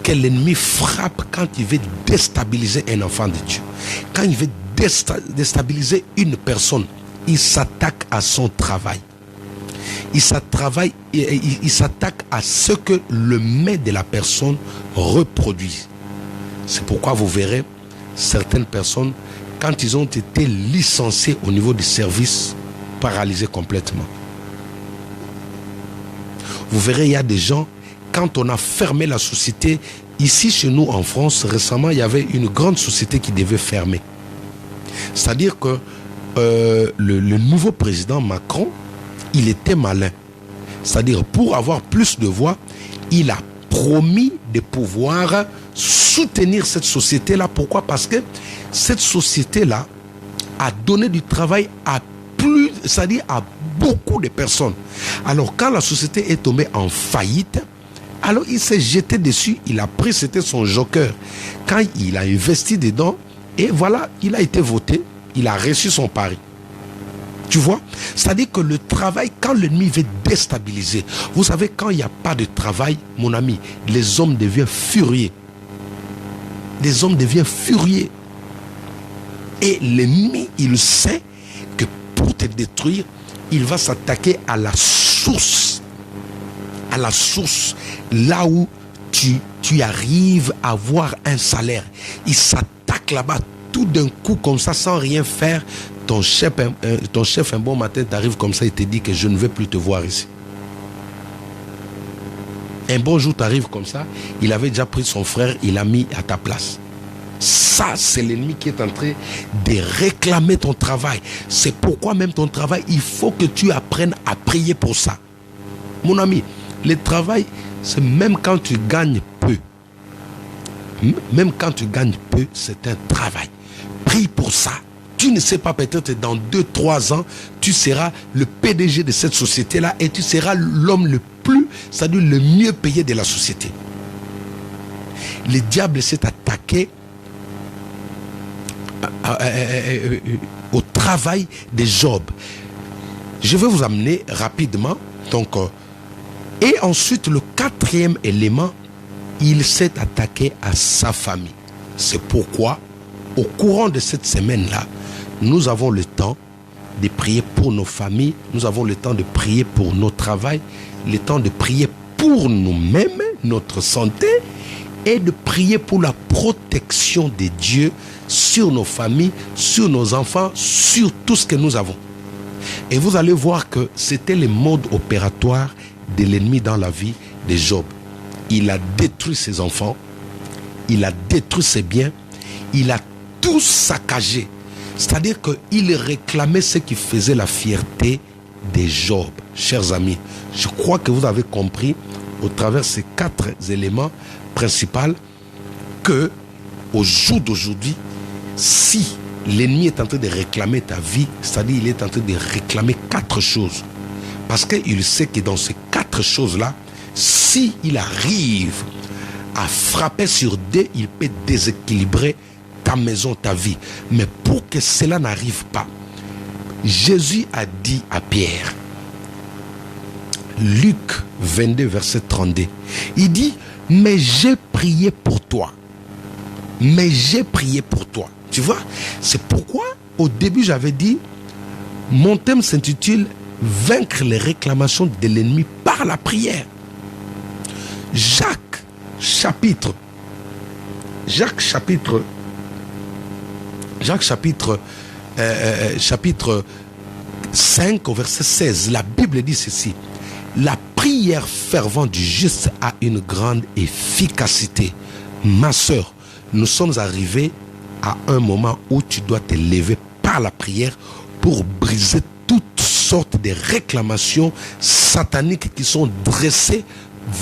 que l'ennemi frappe quand il veut déstabiliser un enfant de Dieu. Quand il veut déstabiliser une personne, il s'attaque à son travail. Il s'attaque à ce que le main de la personne reproduit. C'est pourquoi vous verrez certaines personnes, quand ils ont été licenciés au niveau du service, paralysés complètement. Vous verrez, il y a des gens, quand on a fermé la société, ici chez nous en France, récemment, il y avait une grande société qui devait fermer. C'est-à-dire que le nouveau président Macron, il était malin. C'est-à-dire, pour avoir plus de voix, il a promis de pouvoir soutenir cette société-là. Pourquoi? Parce que cette société-là a donné du travail à beaucoup de personnes. Alors, quand la société est tombée en faillite, alors il s'est jeté dessus, il a pris, c'était son joker. Quand il a investi dedans, et voilà, il a été voté, il a reçu son pari. Tu vois? C'est-à-dire que le travail, quand l'ennemi veut déstabiliser, vous savez, quand il n'y a pas de travail, mon ami, les hommes deviennent furieux. Les hommes deviennent furieux. Et l'ennemi, il sait que pour te détruire, il va s'attaquer à la source. À la source, là où tu arrives à avoir un salaire, il s'attaque là-bas tout d'un coup comme ça sans rien faire. Ton chef un bon matin t'arrive comme ça et te dit que je ne veux plus te voir ici. Un bon jour t'arrive comme ça, il avait déjà pris son frère, il l'a mis à ta place. Ça, c'est l'ennemi qui est en train de réclamer ton travail. C'est pourquoi même ton travail, il faut que tu apprennes à prier pour ça. Mon ami, le travail, c'est même quand tu gagnes peu. Même quand tu gagnes peu, c'est un travail. Prie pour ça. Tu ne sais pas, peut-être dans 2-3 ans, tu seras le PDG de cette société-là et tu seras l'homme le plus, c'est-à-dire le mieux payé de la société. Le diable s'est attaqué au travail de Job. Je vais vous amener rapidement. Donc, et ensuite, le 4e élément, il s'est attaqué à sa famille. C'est pourquoi, au courant de cette semaine-là, nous avons le temps de prier pour nos familles, nous avons le temps de prier pour nos travails, le temps de prier pour nous-mêmes, notre santé, et de prier pour la protection de Dieu sur nos familles, sur nos enfants, sur tout ce que nous avons. Et vous allez voir que c'était le mode opératoire de l'ennemi dans la vie de Job. Il a détruit ses enfants, il a détruit ses biens, il a tout saccagé. C'est-à-dire qu'il réclamait ce qui faisait la fierté de Job. Chers amis, je crois que vous avez compris au travers de ces 4 éléments principaux que au jour d'aujourd'hui, si l'ennemi est en train de réclamer ta vie, c'est-à-dire il est en train de réclamer 4 choses. Parce qu'il sait que dans ces 4 choses-là, s'il arrive à frapper sur 2, il peut déséquilibrer ta maison, ta vie. Mais pour que cela n'arrive pas, Jésus a dit à Pierre, Luc 22, verset 32, il dit, mais j'ai prié pour toi. Mais j'ai prié pour toi. Tu vois, c'est pourquoi au début j'avais dit, mon thème s'intitule vaincre les réclamations de l'ennemi par la prière. Jacques chapitre 5 au verset 16, la Bible dit ceci, la prière fervente du juste a une grande efficacité. Ma soeur, nous sommes arrivés à un moment où tu dois te lever par la prière pour briser toutes sortes de réclamations sataniques qui sont dressées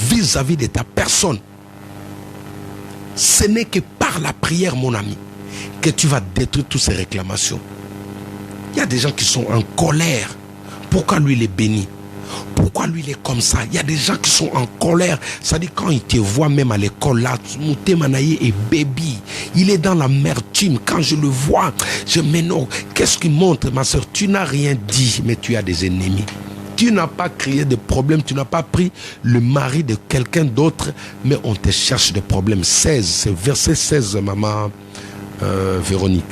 vis-à-vis de ta personne. Ce n'est que par la prière, mon ami, que tu vas détruire toutes ces réclamations. Il y a des gens qui sont en colère. Pourquoi lui il est béni? Pourquoi lui il est comme ça? Il y a des gens qui sont en colère. C'est-à-dire quand il te voit même à l'école là, Mouté Manaye est baby. Il est dans l'amertume. Quand je le vois, je me dis non. Qu'est-ce qui montre, ma soeur? Tu n'as rien dit, mais tu as des ennemis. Tu n'as pas créé de problème. Tu n'as pas pris le mari de quelqu'un d'autre, mais on te cherche des problèmes. 16, c'est verset 16, maman Véronique.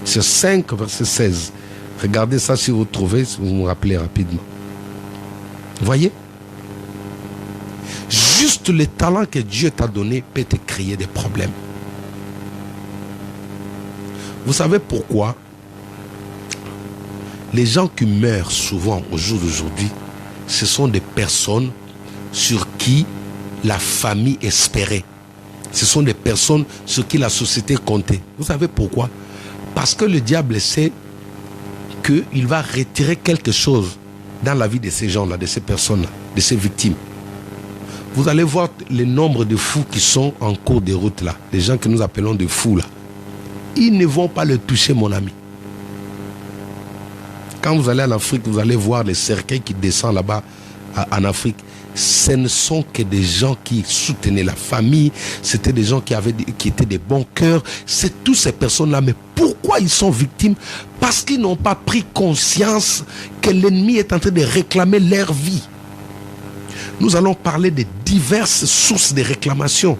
C'est 5, verset 16. Regardez ça si vous trouvez, si vous me rappelez rapidement. Voyez? Juste le talent que Dieu t'a donné peut te créer des problèmes. Vous savez pourquoi les gens qui meurent souvent au jour d'aujourd'hui, ce sont des personnes sur qui la famille espérait. Ce sont des personnes sur qui la société comptait. Vous savez pourquoi? Parce que le diable sait qu'il va retirer quelque chose dans la vie de ces gens-là, de ces personnes-là, de ces victimes. Vous allez voir le nombre de fous qui sont en cours de route là, les gens que nous appelons des fous là. Ils ne vont pas le toucher, mon ami. Quand vous allez en Afrique, vous allez voir les cercueils qui descendent là-bas en Afrique. Ce ne sont que des gens qui soutenaient la famille, c'était des gens qui étaient des bons cœurs. C'est toutes ces personnes-là. Mais pourquoi ils sont victimes? Parce qu'ils n'ont pas pris conscience que l'ennemi est en train de réclamer leur vie. Nous allons parler de diverses sources de réclamation.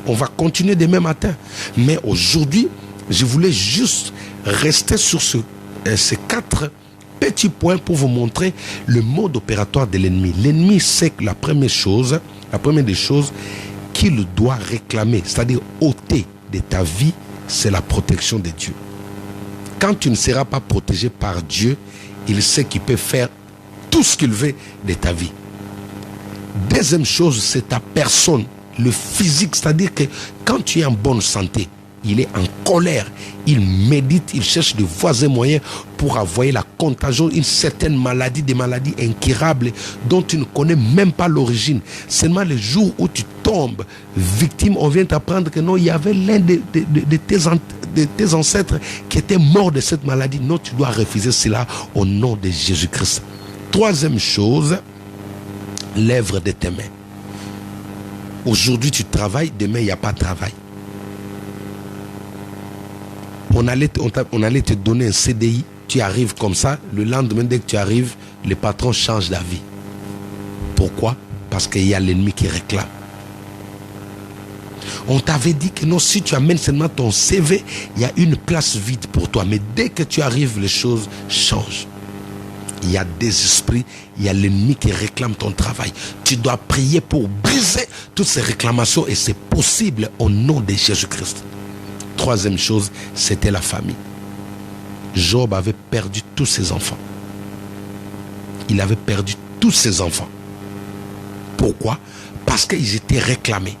On va continuer demain matin. Mais aujourd'hui, je voulais juste rester sur ces 4 petits points pour vous montrer le mode opératoire de l'ennemi. L'ennemi sait que la première des choses, qu'il doit réclamer, c'est-à-dire ôter de ta vie, c'est la protection de Dieu. Quand tu ne seras pas protégé par Dieu, il sait qu'il peut faire tout ce qu'il veut de ta vie. Deuxième chose, c'est ta personne, le physique, c'est-à-dire que quand tu es en bonne santé, il est en colère, il médite, il cherche de voies et moyens pour avoyer la contagion, une certaine maladie, des maladies incurables dont tu ne connais même pas l'origine. Seulement le jour où tu tombes victime, on vient t'apprendre que non, il y avait l'un de tes ancêtres qui était mort de cette maladie. Non, tu dois refuser cela au nom de Jésus-Christ. Troisième chose, l'œuvre de tes mains. Aujourd'hui tu travailles, demain il n'y a pas de travail. On allait te donner un CDI, tu arrives comme ça, le lendemain dès que tu arrives, le patron change d'avis. Pourquoi? Parce qu'il y a l'ennemi qui réclame. On t'avait dit que non, si tu amènes seulement ton CV, il y a une place vide pour toi. Mais dès que tu arrives, les choses changent. Il y a des esprits, il y a l'ennemi qui réclame ton travail. Tu dois prier pour briser toutes ces réclamations et c'est possible au nom de Jésus-Christ. Troisième chose, c'était la famille. Job avait perdu tous ses enfants. Il avait perdu tous ses enfants. Pourquoi? Parce qu'ils étaient réclamés.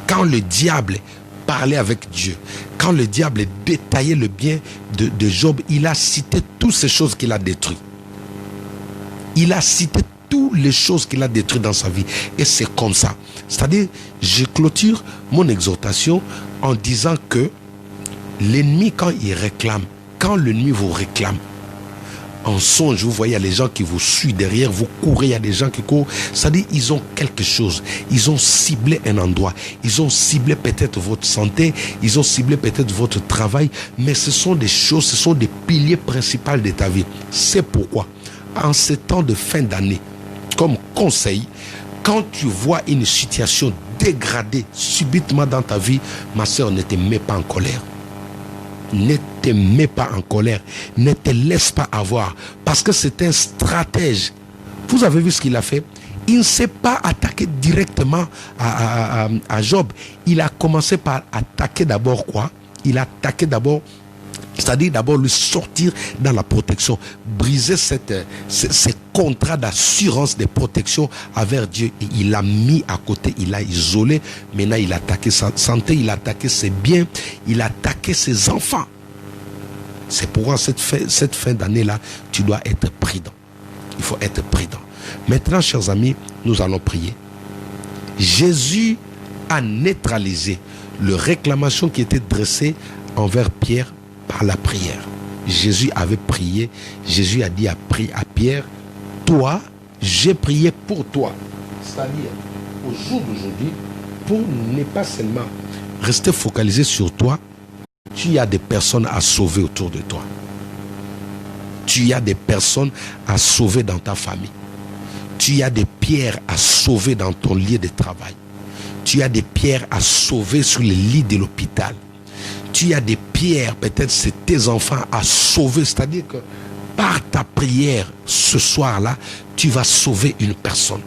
Quand le diable parlait avec Dieu, quand le diable détaillait le bien de Job, il a cité toutes ces choses qu'il a détruites. Il a cité toutes les choses qu'il a détruites dans sa vie. Et c'est comme ça. C'est-à-dire, je clôture mon exhortation en disant que l'ennemi, quand il réclame, quand l'ennemi vous réclame, en songe, vous voyez, il y a les gens qui vous suivent derrière, vous courez, il y a des gens qui courent. C'est-à-dire, ils ont quelque chose. Ils ont ciblé un endroit. Ils ont ciblé peut-être votre santé. Ils ont ciblé peut-être votre travail. Mais ce sont des choses, ce sont des piliers principaux de ta vie. C'est pourquoi, en ces temps de fin d'année, comme conseil, quand tu vois une situation dégradée subitement dans ta vie, ma soeur, ne te mets pas en colère. Ne te mets pas en colère. Ne te laisse pas avoir. Parce que c'est un stratège. Vous avez vu ce qu'il a fait? Il ne s'est pas attaqué directement à Job. Il a commencé par attaquer d'abord quoi? Il a attaqué d'abord, c'est-à-dire d'abord lui sortir dans la protection. Briser ces contrats d'assurance de protection avec Dieu. Et il l'a mis à côté. Il l'a isolé. Maintenant, il a attaqué sa santé. Il a attaqué ses biens. Il a attaqué ses enfants. C'est pourquoi cette fin d'année-là, tu dois être prudent. Il faut être prudent. Maintenant, chers amis, nous allons prier. Jésus a neutralisé les réclamations qui étaient dressées envers Pierre par la prière. Jésus avait prié. Jésus a dit à Pierre, toi, j'ai prié pour toi. C'est-à-dire, au jour d'aujourd'hui, pour ne pas seulement rester focalisé sur toi, tu as des personnes à sauver autour de toi. Tu as des personnes à sauver dans ta famille. Tu as des pierres à sauver dans ton lieu de travail. Tu as des pierres à sauver sur le lit de l'hôpital. Tu as des pierres, peut-être c'est tes enfants à sauver. C'est-à-dire que par ta prière ce soir-là, tu vas sauver une personne.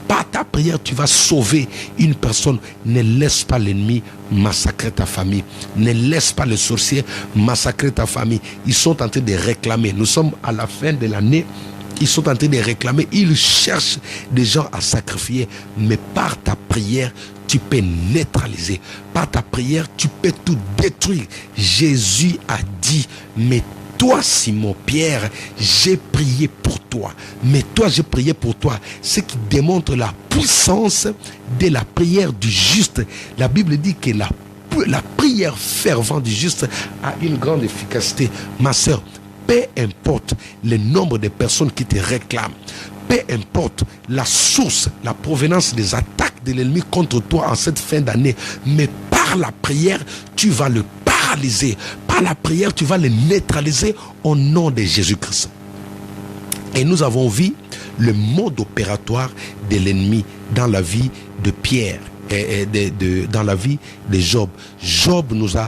Par ta prière, tu vas sauver une personne. Ne laisse pas l'ennemi massacrer ta famille. Ne laisse pas le sorcier massacrer ta famille. Ils sont en train de réclamer. Nous sommes à la fin de l'année. Ils sont en train de réclamer. Ils cherchent des gens à sacrifier. Mais par ta prière, tu peux neutraliser. Par ta prière, tu peux tout détruire. Jésus a dit, mais toi, Simon Pierre, j'ai prié pour toi. Mais toi, j'ai prié pour toi. Ce qui démontre la puissance de la prière du juste. La Bible dit que la prière fervente du juste a une grande efficacité. Ma soeur, peu importe le nombre de personnes qui te réclament, peu importe la source, la provenance des attaques de l'ennemi contre toi en cette fin d'année, mais par la prière, tu vas le paralyser. Par la prière, tu vas le neutraliser au nom de Jésus-Christ. Et nous avons vu le mode opératoire de l'ennemi dans la vie de Pierre et dans la vie de Job. Job nous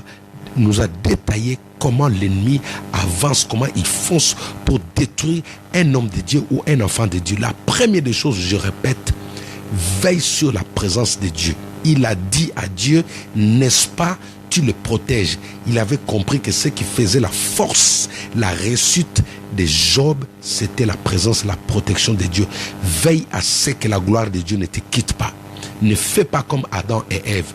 a détaillé comment l'ennemi avance, comment il fonce pour détruire un homme de Dieu ou un enfant de Dieu. La première des choses, je répète, veille sur la présence de Dieu. Il a dit à Dieu, n'est-ce pas, tu le protèges. Il avait compris que ce qui faisait la force, la réussite de Job, c'était la présence, la protection de Dieu. Veille à ce que la gloire de Dieu ne te quitte pas. Ne fais pas comme Adam et Ève.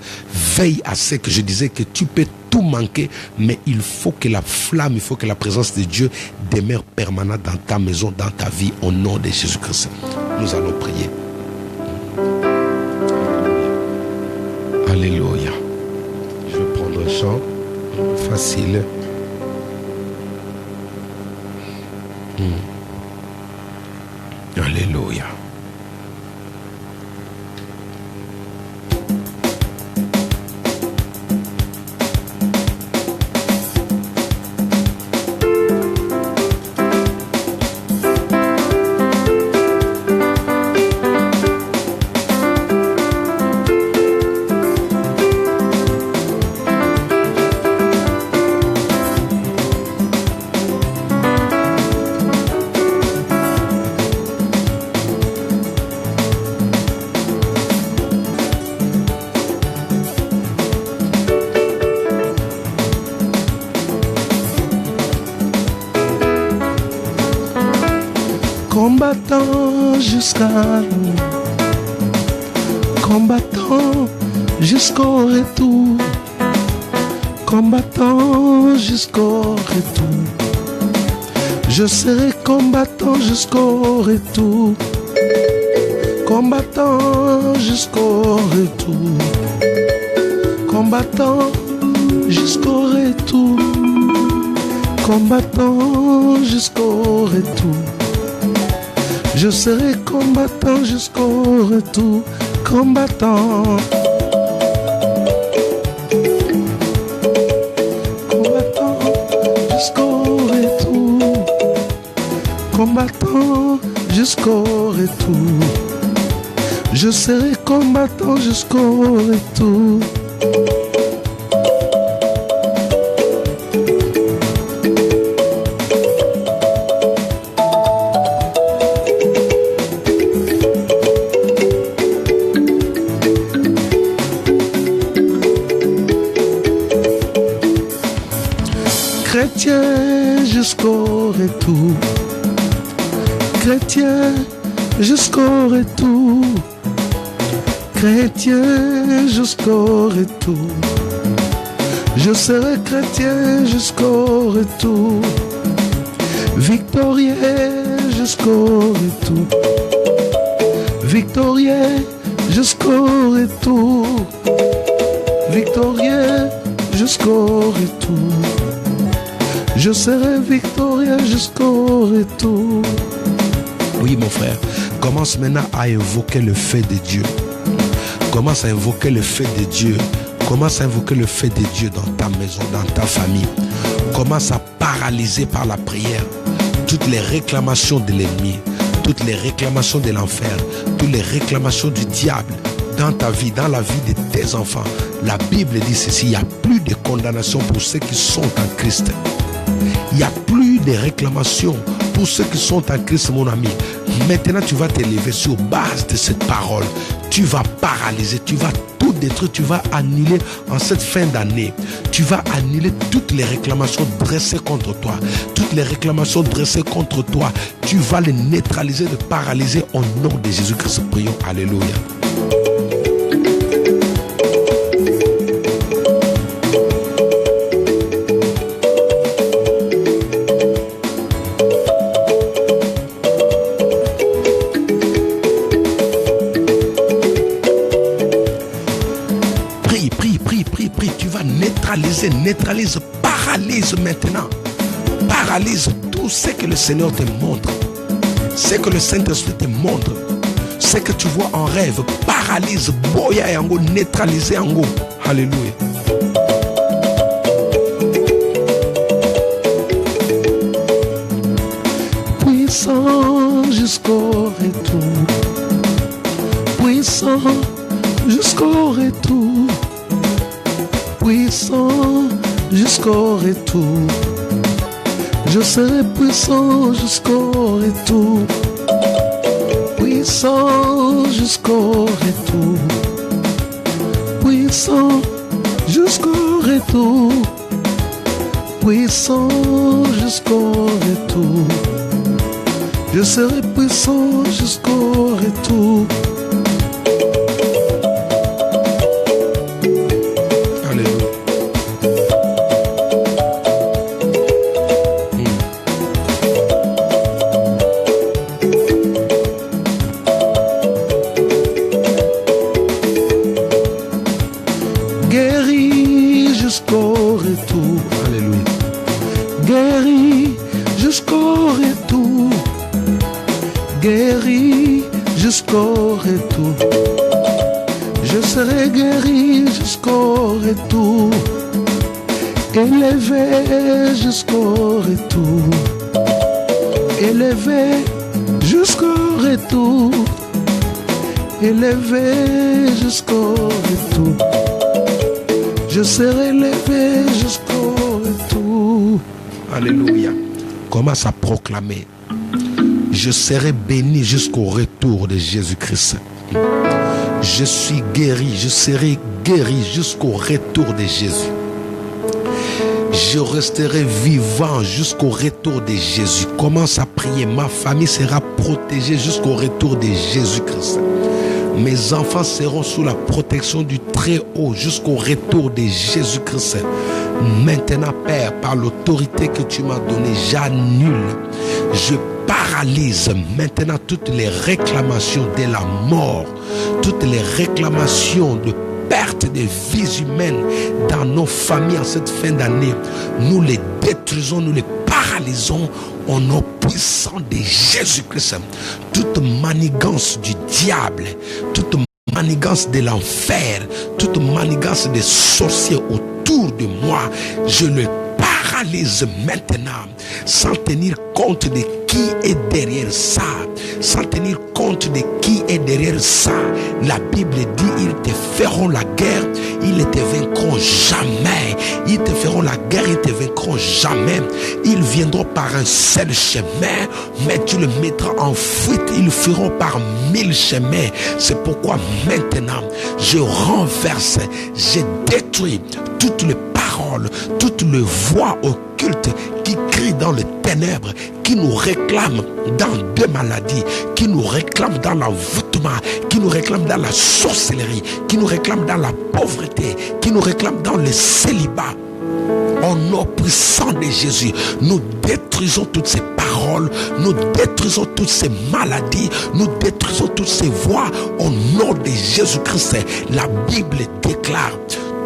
Veille à ce que je disais que tu peux tout manquer, mais il faut que la flamme, il faut que la présence de Dieu demeure permanente dans ta maison, dans ta vie, au nom de Jésus-Christ. Nous allons prier. Alléluia. Je vais prendre un chant facile. Alléluia. Combattant jusqu'à nous, combattant jusqu'au retour, combattant jusqu'au retour. Je serai combattant jusqu'au retour, combattant jusqu'au retour, combattant jusqu'au retour, combattant jusqu'au retour. Je serai combattant jusqu'au retour, combattant. Combattant jusqu'au retour, combattant jusqu'au retour. Je serai combattant jusqu'au retour. Chrétien jusqu'au retour, chrétien jusqu'au retour, chrétien jusqu'au retour. Je serai chrétien jusqu'au retour, victorieux jusqu'au retour, victorieux jusqu'au retour, victorieux jusqu'au retour. Je serai victorieux jusqu'au retour. Oui, mon frère, commence maintenant à invoquer le fait de Dieu. Commence à invoquer le fait de Dieu. Commence à invoquer le fait de Dieu dans ta maison, dans ta famille. Commence à paralyser par la prière toutes les réclamations de l'ennemi, toutes les réclamations de l'enfer, toutes les réclamations du diable dans ta vie, dans la vie de tes enfants. La Bible dit ceci, il n'y a plus de condamnation pour ceux qui sont en Christ. Il n'y a plus de réclamations pour ceux qui sont en Christ, mon ami. Maintenant, tu vas t'élever sur base de cette parole. Tu vas paralyser, tu vas tout détruire, tu vas annuler en cette fin d'année. Tu vas annuler toutes les réclamations dressées contre toi. Toutes les réclamations dressées contre toi. Tu vas les neutraliser, les paralyser au nom de Jésus-Christ. Prions. Alléluia. Neutralise, paralyse maintenant. Paralyse tout ce que le Seigneur te montre. Ce que le Saint-Esprit te montre. Ce que tu vois en rêve. Paralyse, boya yango, neutralise yango. Alléluia. Puissant jusqu'au retour. Puissant jusqu'au retour. Puissant jusqu'au retour. Je serai puissant jusqu'au retour. puissant jusqu'au retour, puissant jusqu'au retour, puissant jusqu'au retour. Je serai puissant jusqu'au retour. Alléluia. Guéri jusqu'au retour. Alléluia. Guéri jusqu'au retour. Guéri jusqu'au retour. Je serai guéri jusqu'au retour. Élevé jusqu'au retour. Élevé jusqu'au retour. Élevé jusqu'au retour. Je serai élevé jusqu'au retour. Alléluia. Commence à proclamer. Je serai béni jusqu'au retour de Jésus-Christ. Je suis guéri, je serai guéri jusqu'au retour de Jésus. Je resterai vivant jusqu'au retour de Jésus. Commence à prier. Ma famille sera protégée jusqu'au retour de Jésus-Christ. Mes enfants seront sous la protection du Très-Haut jusqu'au retour de Jésus-Christ. Maintenant, Père, par l'autorité que tu m'as donnée, j'annule, je paralyse maintenant toutes les réclamations de la mort, toutes les réclamations de perte de vies humaines dans nos familles en cette fin d'année. Nous les détruisons, nous les paralysons au nom puissant de Jésus-Christ. Toute manigance du diable, toute manigance de l'enfer, toute manigance des sorciers autour de moi, je le paralyse maintenant, sans tenir compte de qui est derrière ça, sans tenir compte de qui est derrière ça. La Bible dit, ils te feront la guerre, ils ne te vaincront jamais. Ils te feront la guerre, ils ne te vaincront jamais. Ils viendront par un seul chemin, mais tu le mettras en fuite. Ils fuiront par 1000 chemins. C'est pourquoi maintenant, je renverse, je détruis toutes les paroles, toutes les voix occultes qui crient dans les ténèbres, qui nous réclament dans des maladies, qui nous réclament dans l'envoûtement, qui nous réclament dans la sorcellerie, qui nous réclament dans la pauvreté, qui nous réclament dans le célibat. Au nom puissant de Jésus, nous détruisons toutes ces paroles, nous détruisons toutes ces maladies, nous détruisons toutes ces voix. Au nom de Jésus-Christ, la Bible déclare: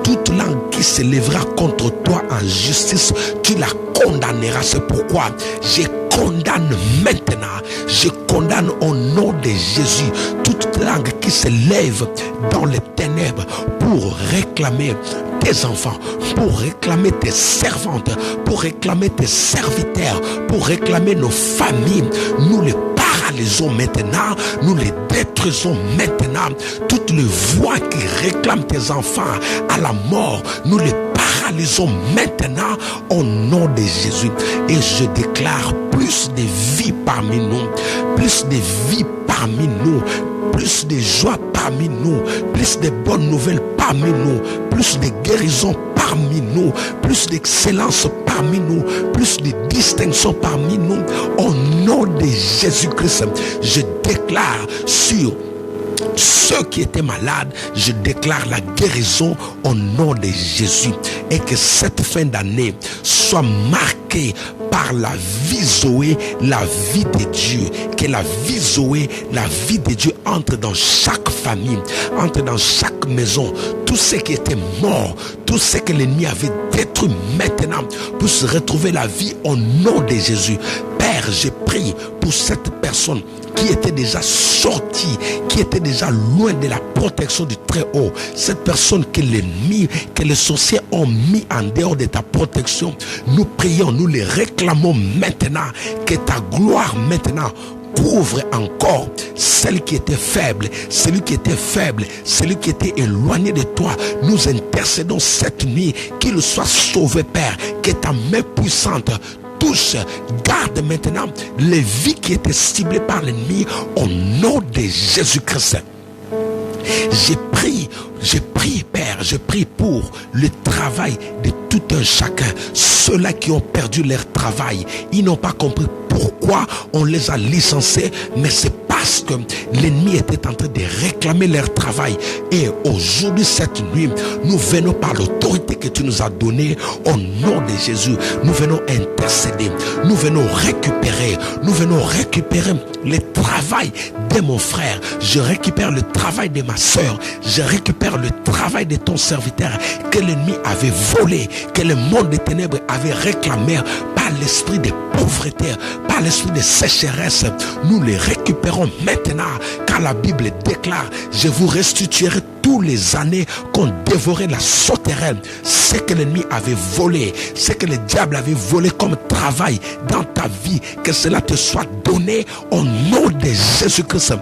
toute langue qui se lèvera contre toi en justice, tu la condamneras. C'est pourquoi je condamne maintenant, je condamne au nom de Jésus toute langue qui se lève dans les ténèbres pour réclamer tes enfants, pour réclamer tes servantes, pour réclamer tes serviteurs, pour réclamer nos familles. Nous les paralysons maintenant, nous les détruisons maintenant. Toutes les voix qui réclament tes enfants à la mort, nous les paralysons maintenant au nom de Jésus. Et je déclare plus de vie parmi nous, plus de vie parmi nous, plus de joie parmi nous, plus de bonnes nouvelles parmi nous, plus de guérison parmi nous, plus d'excellence parmi nous, plus de distinction parmi nous. Au nom de Jésus-Christ, je déclare sur ceux qui étaient malades, je déclare la guérison au nom de Jésus. Et que cette fin d'année soit marquée par la vie Zoé, la vie de Dieu. Que la vie Zoé, la vie de Dieu entre dans chaque famille, entre dans chaque maison. Tout ce qui était mort, tout ce que l'ennemi avait détruit maintenant, puisse retrouver la vie au nom de Jésus. Père, je prie pour cette personne qui était déjà sortie, qui était déjà loin de la protection du Très-Haut. Cette personne que l'ennemi, que les sorciers ont mis en dehors de ta protection, nous prions, nous les réclamons maintenant, que ta gloire maintenant couvre encore celle qui était faible, celui qui était faible, celui qui était éloigné de toi. Nous intercédons cette nuit, qu'il soit sauvé, Père, que ta main puissante touche, garde maintenant les vies qui étaient ciblées par l'ennemi au nom de Jésus-Christ. J'ai prié, Père, je prie pour le travail de tout un chacun. Ceux-là qui ont perdu leur travail, ils n'ont pas compris pourquoi on les a licenciés, mais c'est parce que l'ennemi était en train de réclamer leur travail. Et aujourd'hui, cette nuit, nous venons par l'autorité que tu nous as donnée, au nom de Jésus, nous venons intercéder, nous venons récupérer le travail de mon frère, je récupère le travail de ma soeur, je récupère le travail de ton serviteur que l'ennemi avait volé, que le monde des ténèbres avait réclamé par l'esprit de pauvreté, par l'esprit de sécheresse. Nous les récupérons maintenant, car la Bible déclare: je vous restituerai tous les années qu'on dévorait la sauterelle. Ce que l'ennemi avait volé, ce que le diable avait volé comme travail dans ta vie, que cela te soit donné au nom de Jésus-Christ.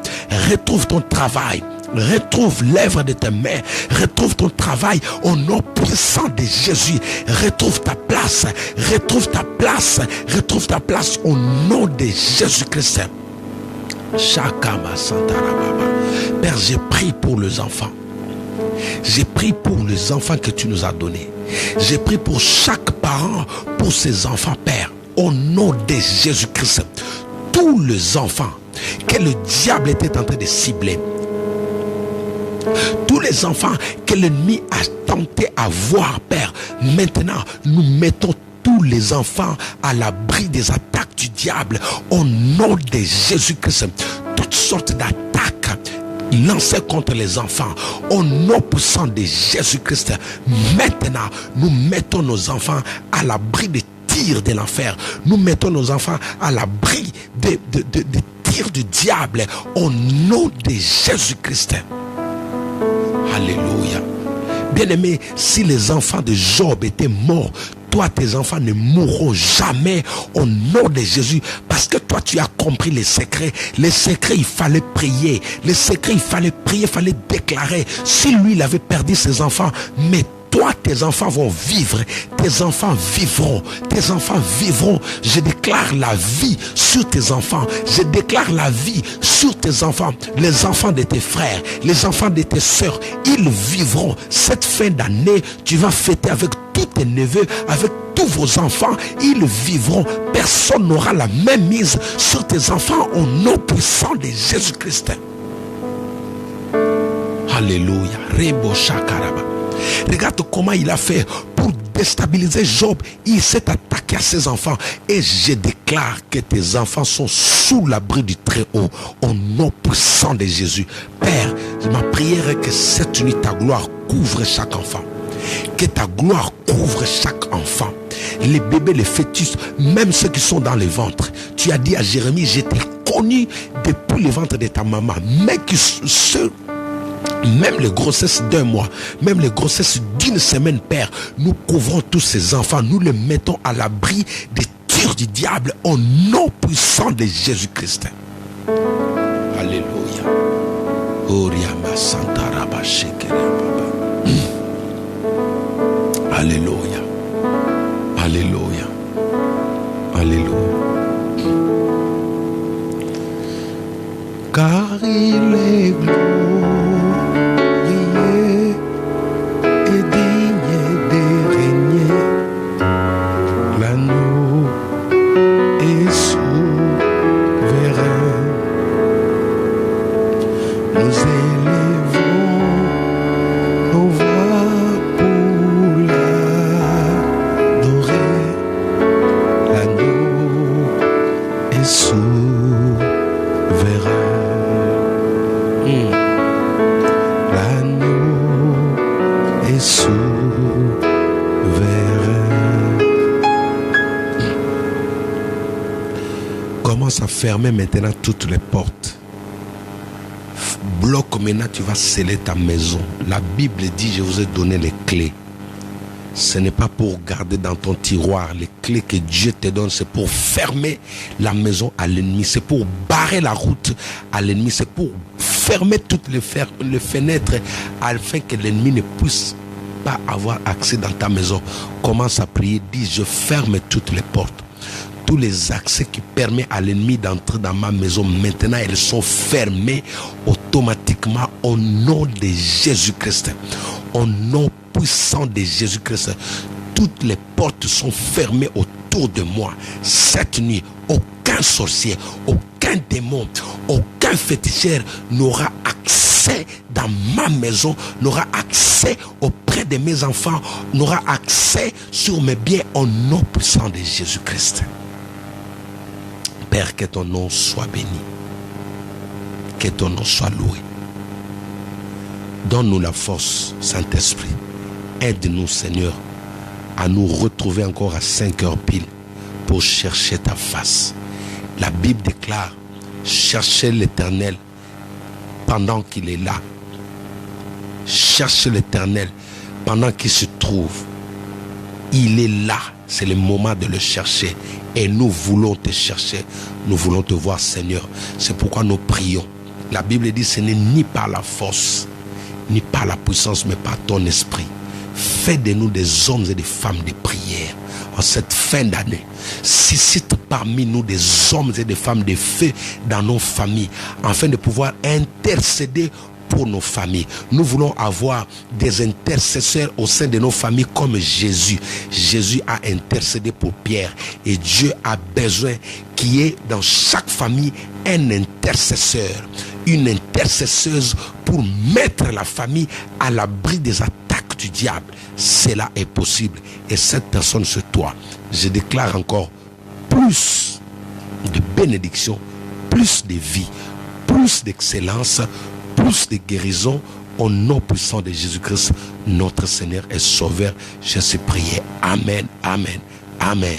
Retrouve ton travail, retrouve l'œuvre de tes mains, retrouve ton travail au nom puissant de Jésus. Retrouve ta place, retrouve ta place, retrouve ta place au nom de Jésus-Christ. Shakama Santarababa. Père, j'ai prié pour les enfants. J'ai prié pour les enfants que tu nous as donnés. J'ai prié pour chaque parent, pour ses enfants, Père, au nom de Jésus-Christ. Tous les enfants que le diable était en train de cibler, tous les enfants que l'ennemi a tenté à voir, Père, maintenant nous mettons tous les enfants à l'abri des attaques du diable au nom de Jésus-Christ. Toutes sortes d'attaques lancées contre les enfants au nom puissant de Jésus-Christ. Maintenant nous mettons nos enfants à l'abri des tirs de l'enfer. Nous mettons nos enfants à l'abri des tirs du diable au nom de Jésus-Christ. Alléluia. Bien-aimé, si les enfants de Job étaient morts, toi, tes enfants ne mourront jamais au nom de Jésus, parce que toi, tu as compris les secrets. Les secrets, il fallait prier. Les secrets, il fallait prier, il fallait déclarer. Si lui, il avait perdu ses enfants, mais toi, tes enfants vont vivre, tes enfants vivront, tes enfants vivront. Je déclare la vie sur tes enfants, je déclare la vie sur tes enfants, les enfants de tes frères, les enfants de tes soeurs, ils vivront. Cette fin d'année, tu vas fêter avec tous tes neveux, avec tous vos enfants, ils vivront. Personne n'aura la même mise sur tes enfants au nom puissant de Jésus-Christ. Alléluia. Rebo Shakaraba. Regarde comment il a fait pour déstabiliser Job. Il s'est attaqué à ses enfants. Et je déclare que tes enfants sont sous l'abri du Très-Haut au nom puissant de Jésus. Père, ma prière est que cette nuit ta gloire couvre chaque enfant. Que ta gloire couvre chaque enfant. Les bébés, les fœtus, même ceux qui sont dans le ventre. Tu as dit à Jérémie: je t'ai connu depuis le ventre de ta maman. Mais que ceux, même les grossesses d'un mois, même les grossesses d'une semaine, Père, nous couvrons tous ces enfants, nous les mettons à l'abri des tirs du diable au nom puissant de Jésus-Christ. Alléluia. Alléluia. Alléluia. Alléluia. Car il est glorieux et digne de régner, l'agneau est souverain. Nous élevons nos voix pour l'adorer, l'agneau est souverain. L'agneau est souverain. Commence à fermer maintenant toutes les portes. Bloque maintenant, tu vas sceller ta maison. La Bible dit: je vous ai donné les clés. Ce n'est pas pour garder dans ton tiroir. Les clés que Dieu te donne, c'est pour fermer la maison à l'ennemi. C'est pour barrer la route à l'ennemi. C'est pour fermer toutes les fenêtres afin que l'ennemi ne puisse pas avoir accès dans ta maison. Commence à prier. Dis: je ferme toutes les portes. tous les accès qui permettent à l'ennemi d'entrer dans ma maison, maintenant elles sont fermées automatiquement au nom de Jésus-Christ. Au nom puissant de Jésus-Christ. Toutes les portes sont fermées autour de moi. Cette nuit, aucun sorcier, aucun démon, aucun féticheur n'aura accès dans ma maison, n'aura accès auprès de mes enfants, n'aura accès sur mes biens au nom puissant de Jésus-Christ. Père, que ton nom soit béni. Que ton nom soit loué. Donne-nous la force, Saint-Esprit. Aide-nous, Seigneur, à nous retrouver encore à 5 heures pile pour chercher ta face. La Bible déclare, cherchez l'Éternel pendant qu'il est là. Cherchez l'Éternel pendant qu'il se trouve. Il est là. C'est le moment de le chercher. Et nous voulons te chercher. Nous voulons te voir, Seigneur. C'est pourquoi nous prions. La Bible dit, ce n'est ni par la force, ni par la puissance, mais par ton esprit. Fais de nous des hommes et des femmes de prière. En cette fin d'année, suscite parmi nous des hommes et des femmes de feu dans nos familles, afin de pouvoir intercéder pour nos familles. Nous voulons avoir des intercesseurs au sein de nos familles comme Jésus. Jésus a intercédé pour Pierre et Dieu a besoin qu'il y ait dans chaque famille un intercesseur, une intercesseuse pour mettre la famille à l'abri des attaques du diable. Cela est possible et cette personne c'est toi. Je déclare encore plus de bénédiction, plus de vie, plus d'excellence, plus de guérison au nom puissant de Jésus-Christ, notre Seigneur et Sauveur. Je suis prié. Amen, amen, amen.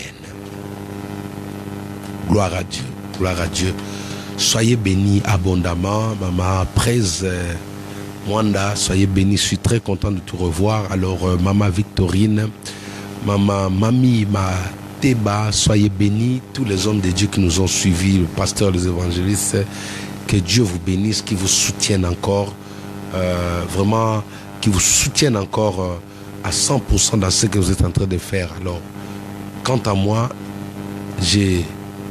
Gloire à Dieu, gloire à Dieu. Soyez bénis abondamment. Maman Praise Mwanda, soyez bénis. Je suis très content de te revoir. Alors, Maman Victorine, Maman Mami, Teba, soyez bénis. Tous les hommes de Dieu qui nous ont suivis, le pasteur, les évangélistes, que Dieu vous bénisse, qui vous soutienne encore, vraiment, qui vous soutienne encore à 100% dans ce que vous êtes en train de faire. Alors, quant à moi, je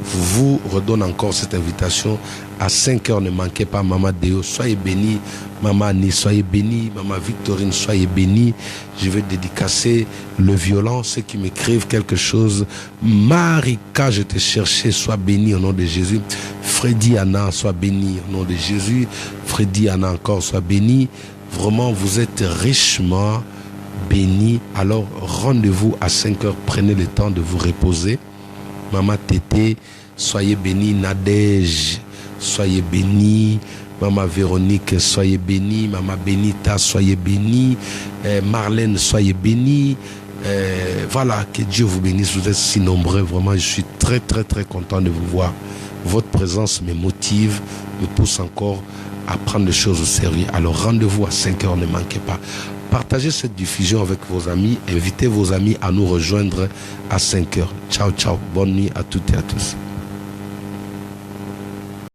vous redonne encore cette invitation. À 5 heures, ne manquez pas Maman Déo, soyez bénis. Maman Annie, soyez bénis. Maman Victorine, soyez bénis. Je vais dédicacer le violon, ceux qui m'écrivent quelque chose. Marika, je te cherchais, sois béni au nom de Jésus. Freddy Anna, sois béni au nom de Jésus. Freddy Anna encore, sois béni. Vraiment, vous êtes richement bénis. Alors, rendez-vous à 5 heures. Prenez le temps de vous reposer. Maman Tété, soyez bénis. Nadège, soyez bénis. Maman Véronique, soyez bénis. Maman Benita, soyez bénis. Marlène, soyez bénis. Voilà, que Dieu vous bénisse. Vous êtes si nombreux. Vraiment, je suis très, très, très content de vous voir. Votre présence me motive, me pousse encore à prendre les choses au sérieux. Alors, rendez-vous à 5 heures, ne manquez pas. Partagez cette diffusion avec vos amis. Invitez vos amis à nous rejoindre à 5 heures. Ciao, ciao. Bonne nuit à toutes et à tous.